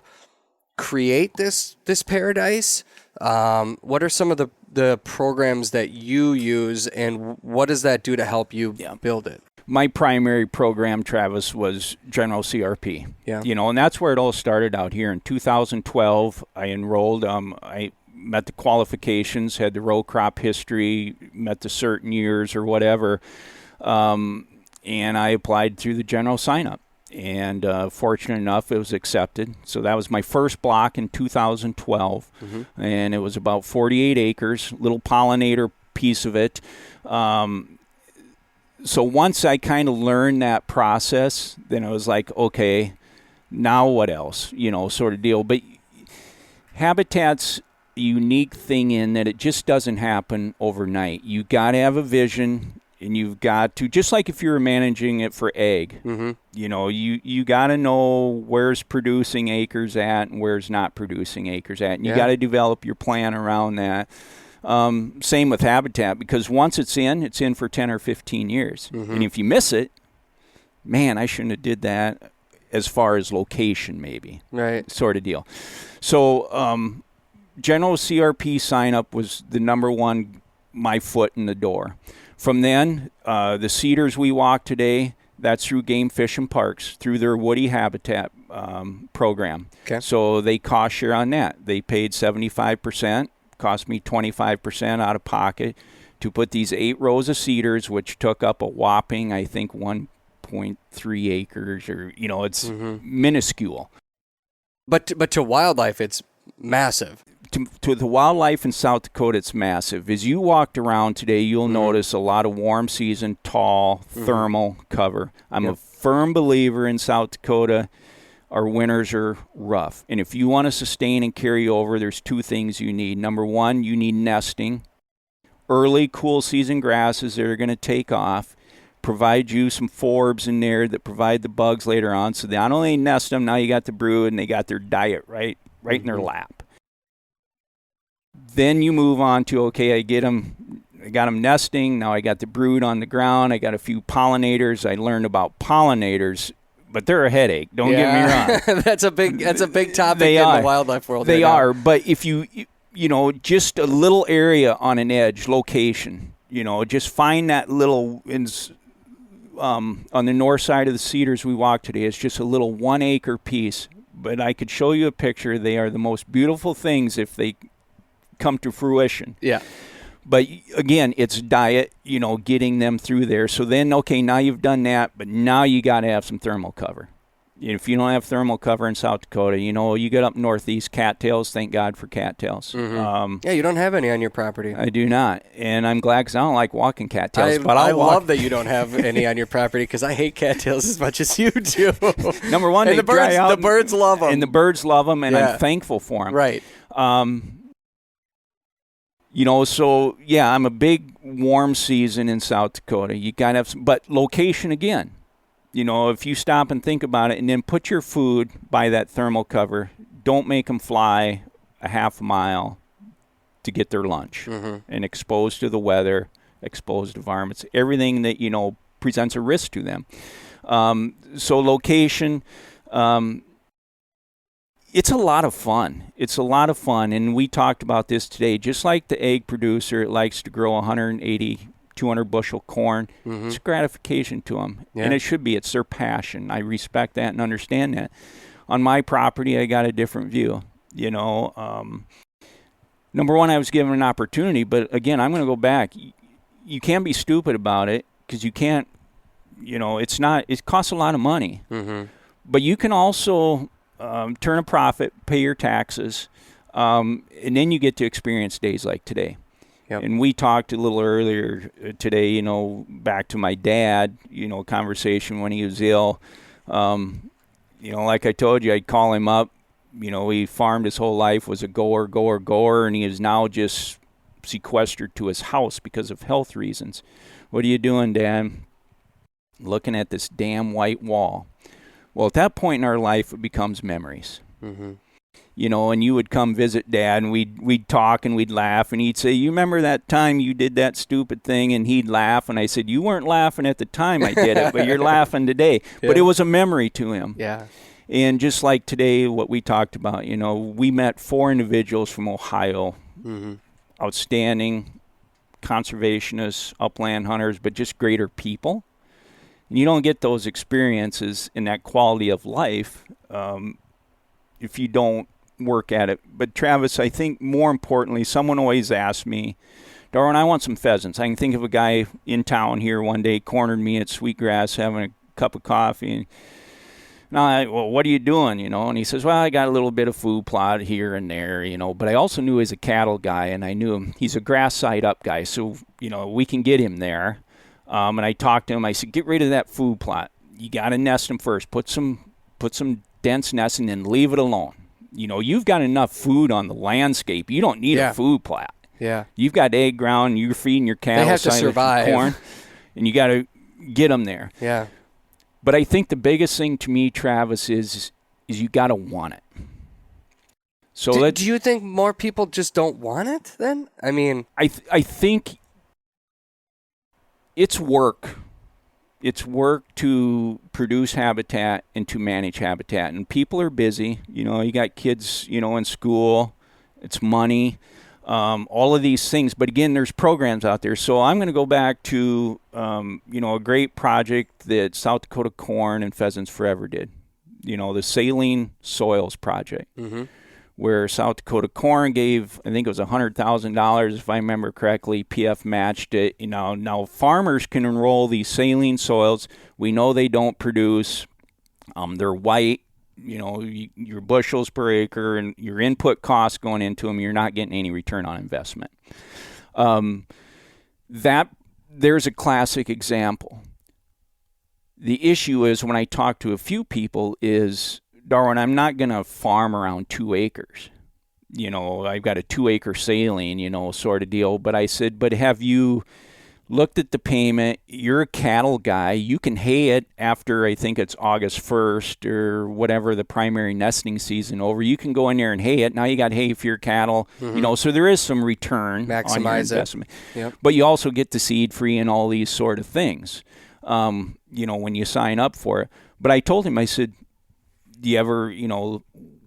create this paradise. What are some of the programs that you use, and what does that do to help you build it? My primary program, Travis, was General CRP. Yeah. And that's where it all started out here in 2012. I enrolled. I met the qualifications, had the row crop history, met the certain years or whatever, and I applied through the general sign-up. And fortunate enough, it was accepted. So that was my first block in 2012. And it was about 48 acres, little pollinator piece of it. So once I kind of learned that process, then I was like, okay, now what else, sort of deal. But habitat's a unique thing in that it just doesn't happen overnight. You got to have a vision. And you've got to, just like if you were managing it for egg, you got to know where's producing acres at and where's not producing acres at. And you got to develop your plan around that. Same with habitat, because once it's in for 10 or 15 years. And if you miss it, man, I shouldn't have did that as far as location maybe. Right. Sort of deal. So General CRP sign-up was the number one, my foot in the door. From then, the cedars we walk today, that's through Game Fish and Parks, through their woody habitat program. Okay. So they cost share on that. They paid 75%, cost me 25% out of pocket to put these 8 rows of cedars, which took up a whopping, I think, 1.3 acres, or, it's minuscule. But to wildlife, it's massive. To the wildlife in South Dakota, it's massive. As you walked around today, you'll notice a lot of warm season, tall, thermal cover. I'm a firm believer in South Dakota. Our winters are rough. And if you want to sustain and carry over, there's 2 things you need. Number 1, you need nesting. Early cool season grasses that are going to take off. Provide you some forbs in there that provide the bugs later on. So not only nest them, now you got the brood and they got their diet right in their lap. Then you move on to, okay, I got them nesting. Now I got the brood on the ground. I got a few pollinators. I learned about pollinators, but they're a headache. Don't get me wrong. That's a big topic in the wildlife world. They are, but if you just a little area on an edge location, just find that little, on the north side of the cedars we walked today, it's just a little 1 acre piece. But I could show you a picture. They are the most beautiful things if they come to fruition. Yeah. But again, it's diet, getting them through there. So then, okay, now you've done that, but now you got to have some thermal cover. If you don't have thermal cover in South Dakota, you get up northeast, cattails, thank God for cattails. Yeah, you don't have any on your property. I do not, and I'm glad because I don't like walking cattails. But I walk. love that you don't have any on your property because I hate cattails as much as you do. Number one, and they dry out. The birds love them. And the birds love them, and I'm thankful for them. Right. So, yeah, I'm a big warm season in South Dakota. You got to have some, but location again. If you stop and think about it and then put your food by that thermal cover, don't make them fly a half a mile to get their lunch and exposed to the weather, exposed to varmints, everything that, presents a risk to them. So location, it's a lot of fun. It's a lot of fun. And we talked about this today. Just like the egg producer, it likes to grow 180 200 bushel corn. It's gratification to them. And it should be. It's their passion. I respect that and understand that. On my property, I got a different view. Number one, I was given an opportunity, but again, I'm going to go back. You can't be stupid about it because you can't, it costs a lot of money. But you can also turn a profit, pay your taxes, and then you get to experience days like today. Yep. And we talked a little earlier today, back to my dad, conversation when he was ill. Like I told you, I'd call him up. He farmed his whole life, was a goer, and he is now just sequestered to his house because of health reasons. What are you doing, Dad? Looking at this damn white wall. Well, at that point in our life, it becomes memories. And you would come visit Dad, and we'd talk, and we'd laugh, and he'd say, you remember that time you did that stupid thing? And he'd laugh, and I said, you weren't laughing at the time I did it, but you're laughing today. Yeah. But it was a memory to him. Yeah. And just like today, what we talked about, we met 4 individuals from Ohio, outstanding conservationists, upland hunters, but just greater people. And you don't get those experiences and that quality of life if you don't work at it. But Travis, I think more importantly, someone always asks me, Darwin, I want some pheasants. I can think of a guy in town here one day cornered me at Sweetgrass having a cup of coffee. And well, what are you doing, And he says, well, I got a little bit of food plot here and there, But I also knew he's a cattle guy, and I knew him. He's a grass side up guy, so, we can get him there. And I talked to him. I said, get rid of that food plot. You got to nest them first. Put some dense nests and then leave it alone. You've got enough food on the landscape. You don't need a food plot. Yeah. You've got egg ground. You're feeding your cattle. They have to survive. Corn, and you got to get them there. Yeah. But I think the biggest thing to me, Travis, is you got to want it. So do you think more people just don't want it then? I mean, I think it's work. It's work to produce habitat and to manage habitat. And people are busy. You got kids, in school. It's money, all of these things. But again, there's programs out there. So I'm going to go back to, a great project that South Dakota Corn and Pheasants Forever did. The Saline Soils Project. Where South Dakota Corn gave, I think it was $100,000, if I remember correctly. PF matched it. Now farmers can enroll these saline soils. We know they don't produce. They're white. Your bushels per acre and your input costs going into them. You're not getting any return on investment. There's a classic example. The issue is when I talk to a few people is, Darwin, I'm not going to farm around 2 acres. I've got a 2-acre saline, sort of deal. But I said, but have you looked at the payment? You're a cattle guy. You can hay it after, I think it's August 1st or whatever, the primary nesting season over. You can go in there and hay it. Now you got hay for your cattle. So there is some return on your investment. Yep. But you also get the seed free and all these sort of things, when you sign up for it. But I told him, I said, do you ever,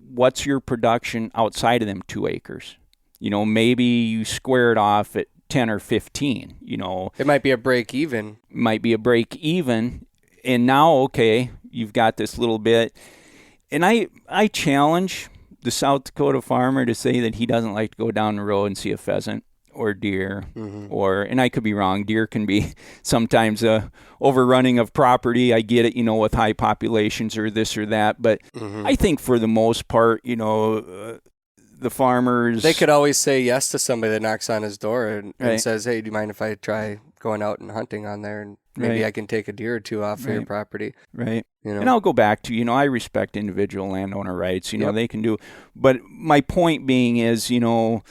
what's your production outside of them 2 acres? Maybe you square it off at 10 or 15, It might be a break even. And now, okay, you've got this little bit. And I challenge the South Dakota farmer to say that he doesn't like to go down the road and see a pheasant. or deer, and I could be wrong. Deer can be sometimes a overrunning of property. I get it, with high populations or this or that. But I think for the most part, the farmers, they could always say yes to somebody that knocks on his door and says, "Hey, do you mind if I try going out and hunting on there? And maybe I can take a deer or two off of your property." Right. And I'll go back to, I respect individual landowner rights. They can do. But my point being is, good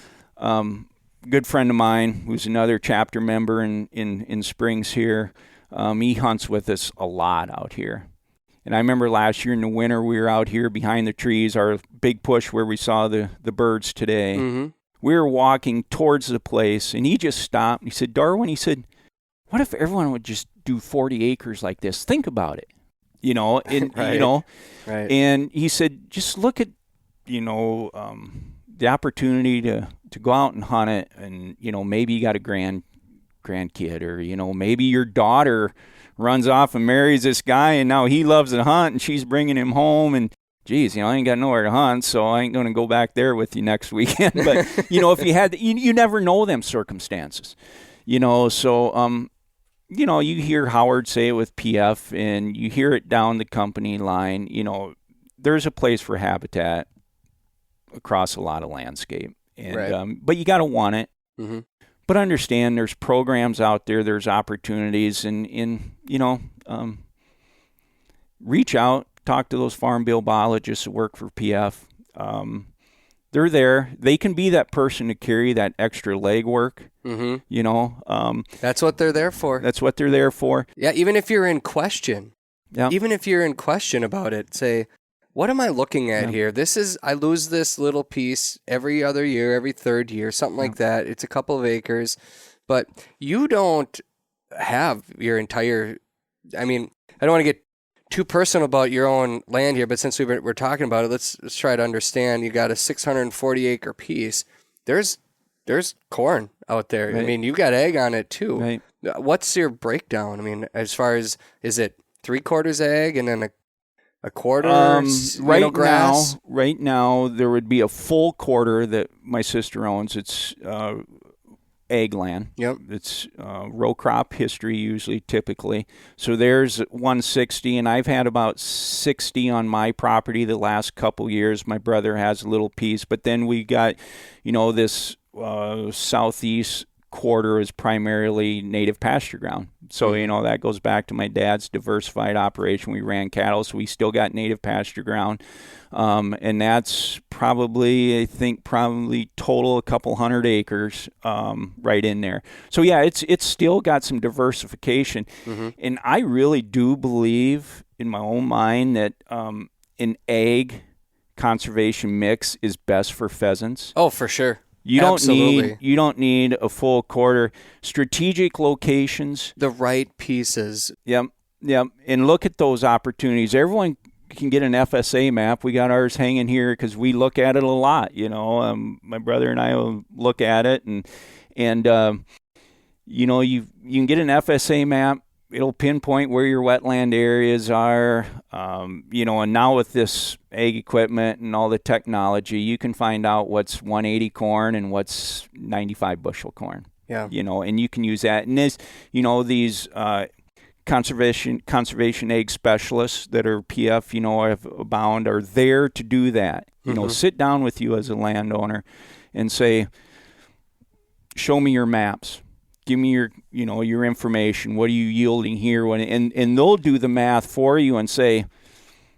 friend of mine who's another chapter member in Springs here, he hunts with us a lot out here. And I remember last year in the winter, we were out here behind the trees, our big push where we saw the birds today. We were walking towards the place, and he just stopped. He said, "Darwin," he said, "what if everyone would just do 40 acres like this? Think about it." And he said, just look at, the opportunity to go out and hunt it, and, maybe you got a grandkid, or, maybe your daughter runs off and marries this guy, and now he loves to hunt, and she's bringing him home, and geez, I ain't got nowhere to hunt, so I ain't going to go back there with you next weekend. But, if you had, you never know them circumstances, so, you hear Howard say it with PF, and you hear it down the company line, there's a place for habitat across a lot of landscape. And, but you got to want it. But understand there's programs out there, there's opportunities, and reach out, talk to those farm bill biologists that work for PF. They're there. They can be that person to carry that extra legwork. That's what they're there for. That's what they're there for. Yeah, even if you're in question. Yeah. Even if you're in question about it, say, what am I looking at here? I lose this little piece every other year, every third year, something like that. It's a couple of acres, but you don't have your entire, I don't want to get too personal about your own land here, but since we're talking about it, let's try to understand. You got a 640 acre piece. There's corn out there. Right. You got egg on it too. Right. What's your breakdown? As far as, is it 3/4 egg and then a quarter grass? Right now, there would be a full quarter that my sister owns. It's egg land. Yep. It's row crop history typically. So there's 160, and I've had about 60 on my property the last couple years. My brother has a little piece, but then we got, this southeast quarter is primarily native pasture ground. So, that goes back to my dad's diversified operation. We ran cattle, so we still got native pasture ground. And that's probably total a couple hundred acres right in there. So, yeah, it's still got some diversification. And I really do believe in my own mind that an egg conservation mix is best for pheasants. Oh, for sure. You don't need a full quarter. Strategic locations. The right pieces. Yep. And look at those opportunities. Everyone can get an FSA map. We got ours hanging here because we look at it a lot. My brother and I will look at it, and you can get an FSA map. It'll pinpoint where your wetland areas are, and now with this ag equipment and all the technology, you can find out what's 180 corn and what's 95 bushel corn. Yeah. And you can use that. And this, these conservation ag specialists that are PF, have abound, are there to do that. Sit down with you as a landowner and say, show me your maps. Give me your information. What are you yielding here? And they'll do the math for you and say,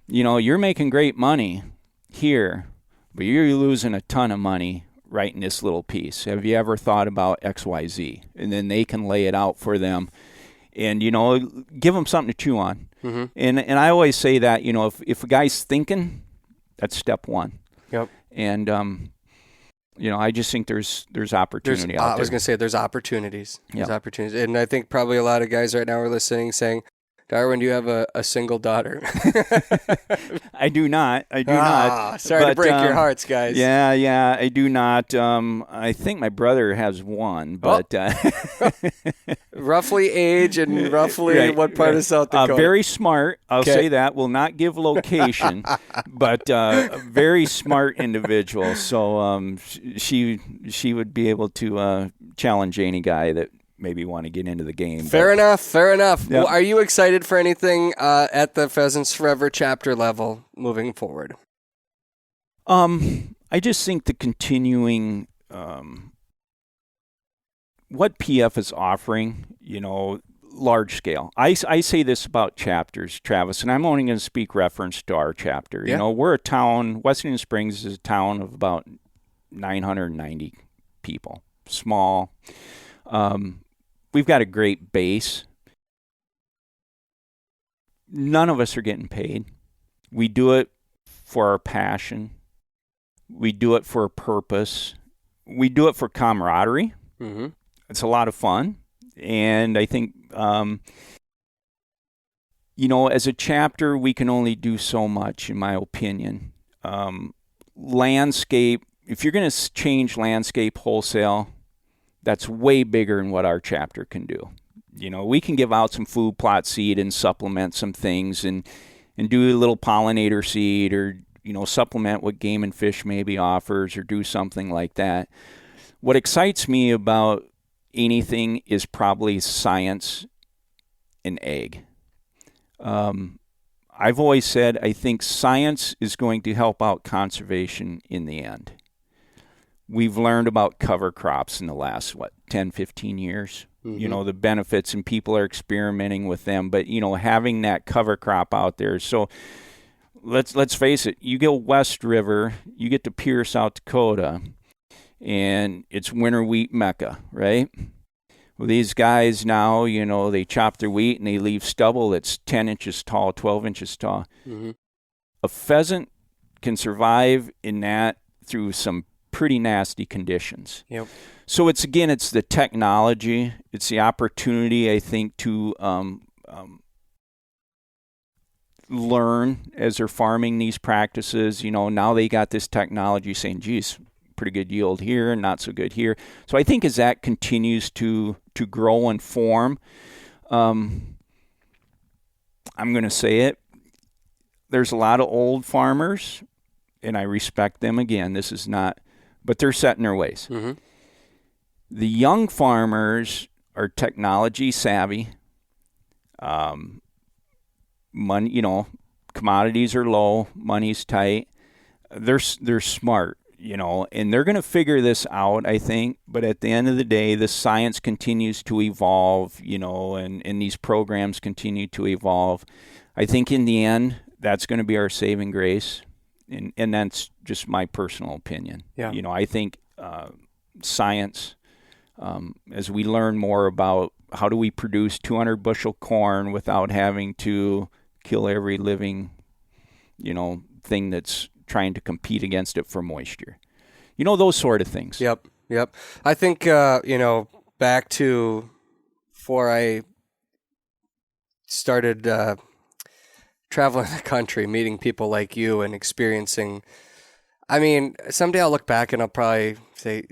you're making great money here, but you're losing a ton of money right in this little piece. Have you ever thought about XYZ? And then they can lay it out for them and, give them something to chew on. And I always say that, if a guy's thinking, that's step one. Yep. And, I just think there's opportunity out there. I was going to say there's opportunities. Yep. There's opportunities. And I think probably a lot of guys right now are listening saying, Darwin, do you have a single daughter? I do not. Not. Sorry to break your hearts, guys. Yeah, I do not. I think my brother has one, but roughly age and roughly what part of South Dakota? Very smart. I'll say that. Will not give location, but a very smart individual. So she would be able to challenge any guy that maybe want to get into the game. Fair enough. Yep. Well, are you excited for anything at the Pheasants Forever chapter level moving forward? I just think the continuing what PF is offering, large scale. I say this about chapters, Travis, and I'm only going to speak reference to our chapter. Yeah. We're a town, Wessington Springs is a town of about 990 people, small. We've got a great base. None of us are getting paid. We do it for our passion. We do it for a purpose. We do it for camaraderie. Mm-hmm. It's a lot of fun. And I think, as a chapter, we can only do so much, in my opinion. Landscape, if you're going to change landscape wholesale, that's way bigger than what our chapter can do. We can give out some food plot seed and supplement some things and do a little pollinator seed or, supplement what Game and Fish maybe offers or do something like that. What excites me about anything is probably science and ag. I've always said I think science is going to help out conservation in the end. We've learned about cover crops in the last, 10, 15 years. Mm-hmm. The benefits, and people are experimenting with them. But, having that cover crop out there. So let's face it. You go West River, you get to Pierce, South Dakota, and it's winter wheat mecca, right? Well, these guys now, they chop their wheat and they leave stubble that's 10 inches tall, 12 inches tall. Mm-hmm. A pheasant can survive in that through some pretty nasty conditions. Yep. So it's the technology, it's the opportunity, I think, to learn as they're farming these practices. Now they got this technology saying, geez, pretty good yield here, not so good here. So I think as that continues to grow and form, I'm going to say it, there's a lot of old farmers, and I respect them. Again, this is not, but they're set in their ways. Mm-hmm. The young farmers are technology savvy. Money, commodities are low, money's tight. They're smart, and they're going to figure this out, I think. But at the end of the day, the science continues to evolve, and these programs continue to evolve. I think in the end, that's going to be our saving grace. And that's just my personal opinion. Yeah. I think science, as we learn more about how do we produce 200 bushel corn without having to kill every living, thing that's trying to compete against it for moisture. Those sort of things. Yep. I think, back to before I started traveling the country, meeting people like you and experiencing, someday I'll look back and I'll probably say,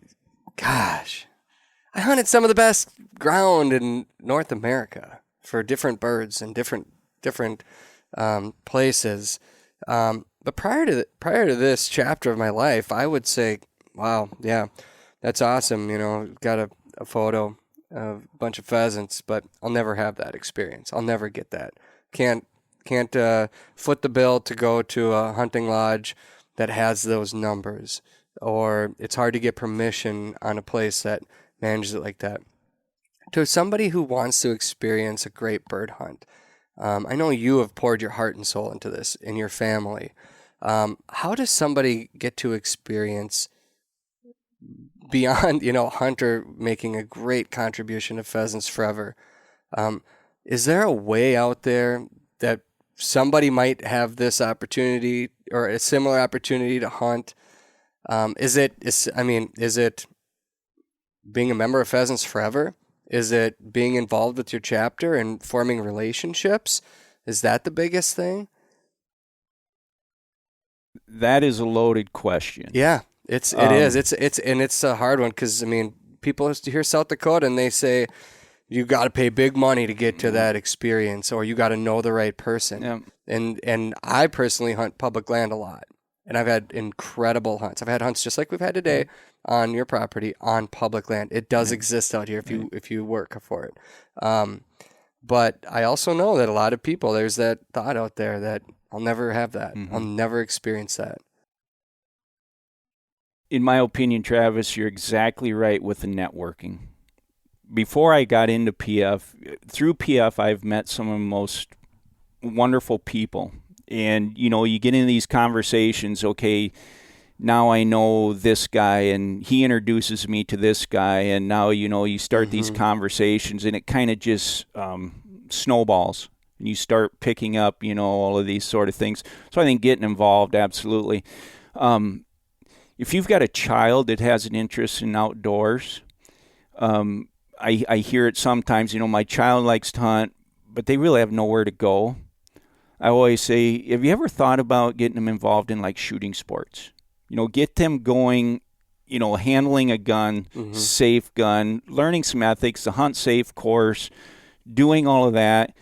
gosh, I hunted some of the best ground in North America for different birds and different places. But prior to this chapter of my life, I would say, wow, yeah, that's awesome. Got a photo of a bunch of pheasants, but I'll never have that experience. I'll never get that. Can't foot the bill to go to a hunting lodge that has those numbers, or it's hard to get permission on a place that manages it like that. To somebody who wants to experience a great bird hunt, I know you have poured your heart and soul into this in your family. How does somebody get to experience beyond, Hunter making a great contribution to Pheasants Forever? Is there a way out there that somebody might have this opportunity or a similar opportunity to hunt? Is it being a member of Pheasants Forever? Is it being involved with your chapter and forming relationships? Is that the biggest thing? That is a loaded question. Yeah, it is. It's a hard one because, I mean, people hear South Dakota and they say, you got to pay big money to get to that experience, or you got to know the right person. Yeah. And I personally hunt public land a lot, and I've had incredible hunts. I've had hunts just like we've had today on your property on public land. It does exist out here if you work for it. But I also know that a lot of people, there's that thought out there that I'll never have that. I'll never experience that. In my opinion, Travis, you're exactly right with the networking. Before I got into PF, through PF, I've met some of the most wonderful people. And, you know, you get into these conversations, okay, now I know this guy, and he introduces me to this guy, and now, you know, you start these conversations, and it kind of just snowballs. And you start picking up, you know, all of these sort of things. So I think getting involved, absolutely. If you've got a child that has an interest in outdoors, I hear it sometimes, you know, my child likes to hunt, but they really have nowhere to go. I always say, have you ever thought about getting them involved in like shooting sports? You know, get them going, you know, handling a gun, safe gun, learning some ethics, the hunt safe course, doing all of that.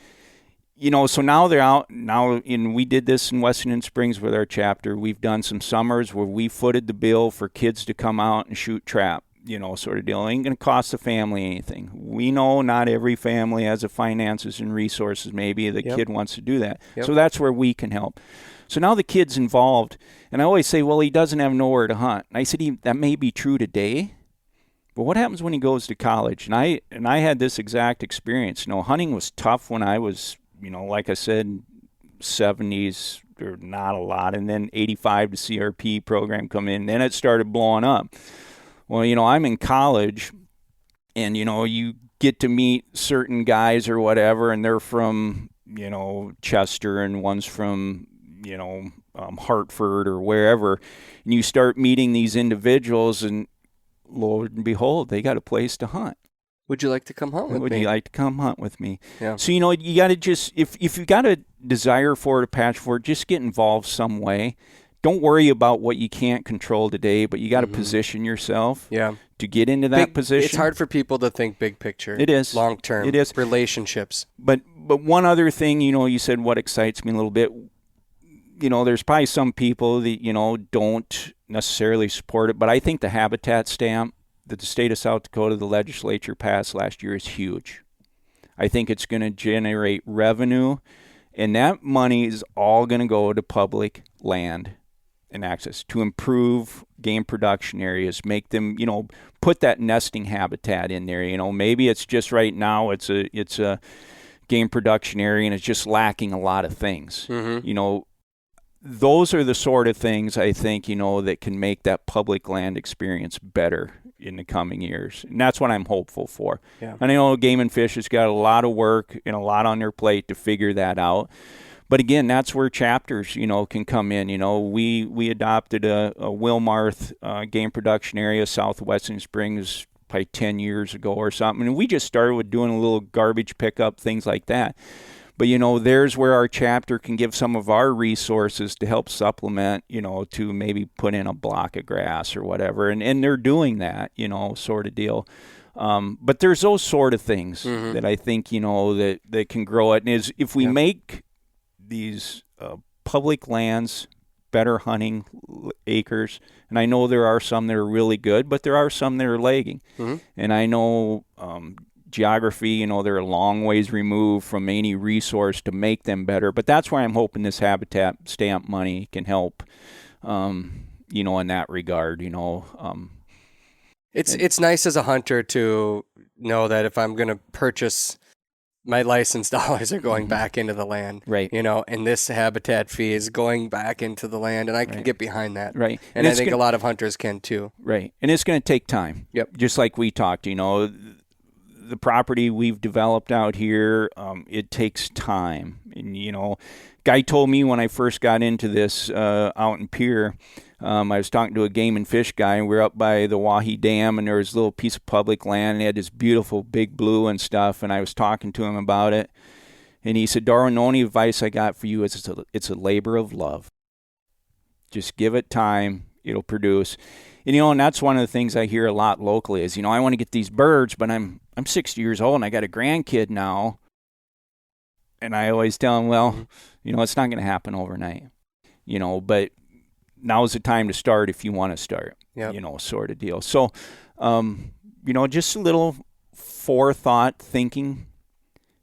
You know, so now they're out now, and we did this in Wessington Springs with our chapter. We've done some summers where we footed the bill for kids to come out and shoot trap, you know, sort of deal. It ain't going to cost the family anything. We know not every family has the finances and resources. Maybe the kid wants to do that. So that's where we can help. So now the kid's involved, and I always say, well, he doesn't have nowhere to hunt. And I said, that may be true today, but what happens when he goes to college? And I had this exact experience. You know, hunting was tough when I was, you know, like I said, 70s, or not a lot, and then 85 the CRP program come in, then it started blowing up. Well, you know, I'm in college, and, you know, you get to meet certain guys or whatever, and they're from, you know, Chester, and one's from, you know, Hartford or wherever, and you start meeting these individuals, and Lord and behold, they got a place to hunt. Would you like to come hunt with me? Would you like to come hunt with me? Yeah. So, you know, you got to just, if you got a desire for it, a passion for it, just get involved some way. Don't worry about what you can't control today, but you got to position yourself to get into that position. It's hard for people to think big picture. It is. Long term. It is. Relationships. But one other thing, you know, you said what excites me a little bit. You know, there's probably some people that, you know, don't necessarily support it, but I think the habitat stamp that the state of South Dakota, the legislature passed last year, is huge. I think it's going to generate revenue, and that money is all going to go to public land and access to improve game production areas, make them, you know, put that nesting habitat in there. You know, maybe it's just right now it's a game production area and it's just lacking a lot of things. You know, those are the sort of things I think, you know, that can make that public land experience better in the coming years. And that's what I'm hopeful for. Yeah. And I know Game and Fish has got a lot of work and a lot on their plate to figure that out. But again, that's where chapters, you know, can come in. You know, we adopted a Wilmarth game production area south of Wessington Springs probably 10 years ago or something. And we just started with doing a little garbage pickup, things like that. But, you know, there's where our chapter can give some of our resources to help supplement, you know, to maybe put in a block of grass or whatever. And they're doing that, you know, sort of deal. But there's those sort of things that I think, you know, that can grow it. And if we make these public lands better hunting acres, and I know there are some that are really good, but there are some that are lagging. And I know geography, you know, they're a long ways removed from any resource to make them better. But that's why I'm hoping this habitat stamp money can help, you know, in that regard, you know. It's nice as a hunter to know that if I'm going to purchase, my license dollars are going back into the land, right? You know, and this habitat fee is going back into the land, and I can get behind that, right? And I think a lot of hunters can too, right? And it's going to take time, yep. Just like we talked, you know, the property we've developed out here, it takes time. And, guy told me when I first got into this out in Pierre, I was talking to a game and fish guy, and we were up by the Wahi Dam, and there was a little piece of public land, and they had this beautiful big blue and stuff, and I was talking to him about it. And he said, Darwin, the only advice I got for you is it's a labor of love. Just give it time. It'll produce. And that's one of the things I hear a lot locally is, I want to get these birds, but I'm 60 years old and I got a grandkid now. And I always tell them, well, it's not going to happen overnight, but now's the time to start if you want to start, sort of deal. So, just a little forethought thinking,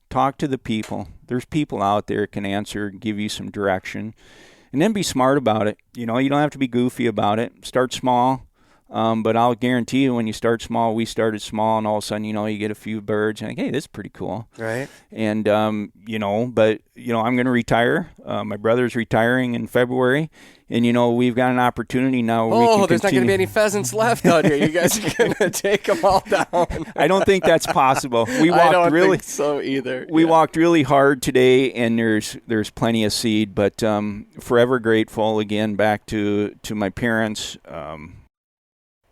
talk to the people. There's people out there that can answer, give you some direction. And then be smart about it. You don't have to be goofy about it. Start small. But I'll guarantee you when you start small, we started small, and all of a sudden, you get a few birds, and hey, this is pretty cool. Right. And, but, I'm going to retire. My brother's retiring in February, and, we've got an opportunity now where we can there's not going to be any pheasants left out here. You guys are going to take them all down. I don't think that's possible. I don't think so either. We walked really hard today, and there's plenty of seed, but forever grateful again back to my parents.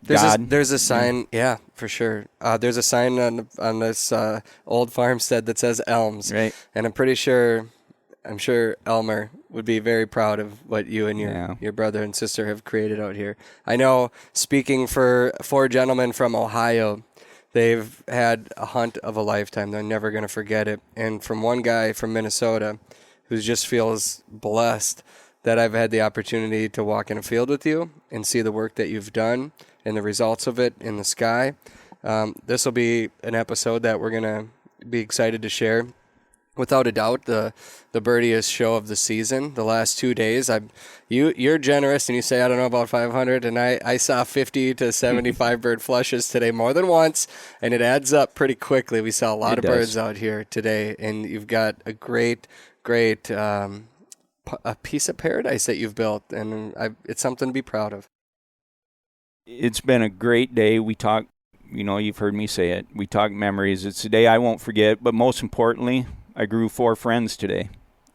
There's a sign, for sure. There's a sign on this old farmstead that says Elms, right? And I'm sure Elmer would be very proud of what you and your brother and sister have created out here. I know, speaking for 4 gentlemen from Ohio, they've had a hunt of a lifetime. They're never going to forget it. And from one guy from Minnesota who just feels blessed that I've had the opportunity to walk in a field with you and see the work that you've done and the results of it in the sky. This will be an episode that we're going to be excited to share. Without a doubt, the birdiest show of the season. The last 2 days, you're generous, and you say, I don't know about 500, and I saw 50 to 75 bird flushes today more than once, and it adds up pretty quickly. We saw a lot of birds out here today, and you've got a great a piece of paradise that you've built, and it's something to be proud of. It's been a great day. We talk, you've heard me say it. We talk memories. It's a day I won't forget, but most importantly, I grew 4 friends today.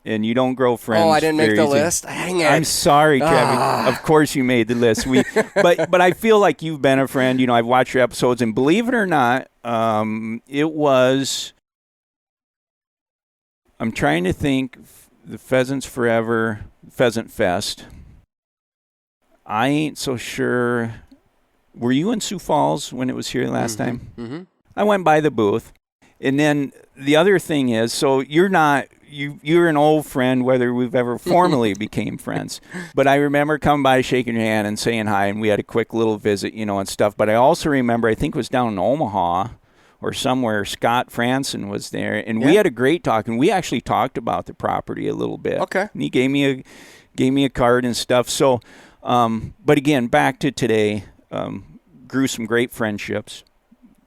And you don't grow friends. Oh, I didn't make the list? Dang it. I'm sorry, Kevin. Of course you made the list. But I feel like you've been a friend. I've watched your episodes, and believe it or not, it was, I'm trying to think, the Pheasants Forever Pheasant Fest. I ain't so sure. Were you in Sioux Falls when it was here last time? Mm-hmm. I went by the booth. And then the other thing is, so you're an old friend, whether we've ever formally became friends. But I remember coming by, shaking your hand and saying hi, and we had a quick little visit, and stuff. But I also remember, I think it was down in Omaha or somewhere, Scott Franson was there, and we had a great talk, and we actually talked about the property a little bit. Okay. And he gave me a card and stuff. So, but again, back to today, grew some great friendships,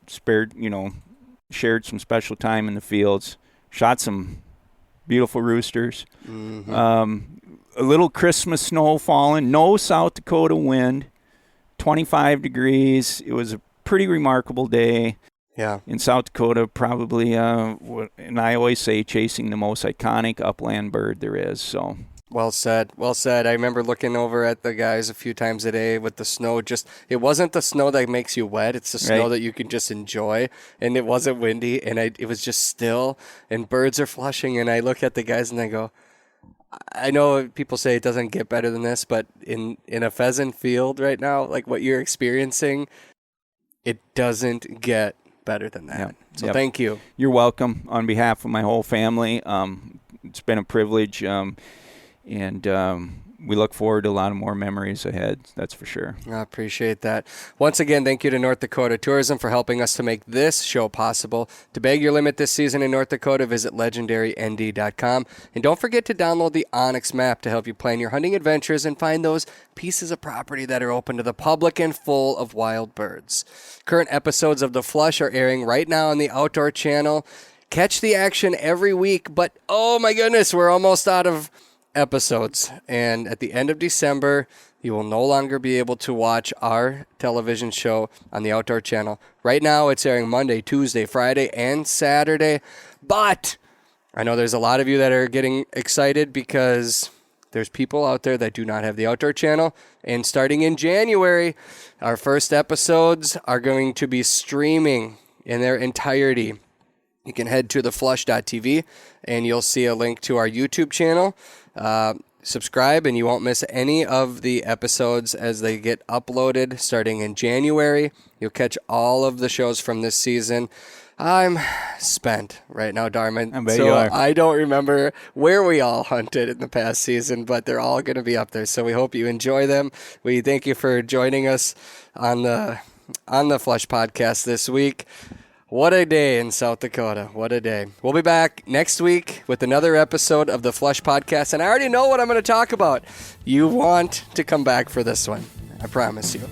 shared some special time in the fields, shot some beautiful roosters. Mm-hmm. A little Christmas snow falling, no South Dakota wind, 25 degrees. It was a pretty remarkable day. Yeah. In South Dakota, probably, and I always say, chasing the most iconic upland bird there is. So. Well said. Well said. I remember looking over at the guys a few times a day with the snow. It wasn't the snow that makes you wet. It's the snow that you can just enjoy. And it wasn't windy, and it was just still, and birds are flushing. And I look at the guys and I go, I know people say it doesn't get better than this, but in a pheasant field right now, like what you're experiencing, it doesn't get better than that. So thank you. You're welcome. On behalf of my whole family, it's been a privilege. And we look forward to a lot of more memories ahead, that's for sure. I appreciate that. Once again, thank you to North Dakota Tourism for helping us to make this show possible. To bag your limit this season in North Dakota, visit legendarynd.com. And don't forget to download the Onyx map to help you plan your hunting adventures and find those pieces of property that are open to the public and full of wild birds. Current episodes of The Flush are airing right now on the Outdoor Channel. Catch the action every week, but oh my goodness, we're almost out of episodes. And at the end of December, you will no longer be able to watch our television show on the Outdoor Channel. Right now, it's airing Monday, Tuesday, Friday, and Saturday. But I know there's a lot of you that are getting excited because there's people out there that do not have the Outdoor Channel. And starting in January, our first episodes are going to be streaming in their entirety. You can head to theflush.tv and you'll see a link to our YouTube channel. Subscribe and you won't miss any of the episodes as they get uploaded starting in January. You'll catch all of the shows from this season. I'm spent right now, Darwin. I bet you are. I don't remember where we all hunted in the past season, but they're all going to be up there. So we hope you enjoy them. We thank you for joining us on the Flush Podcast this week. What a day in South Dakota. What a day. We'll be back next week with another episode of the Flush Podcast, and I already know what I'm going to talk about. You want to come back for this one. I promise you.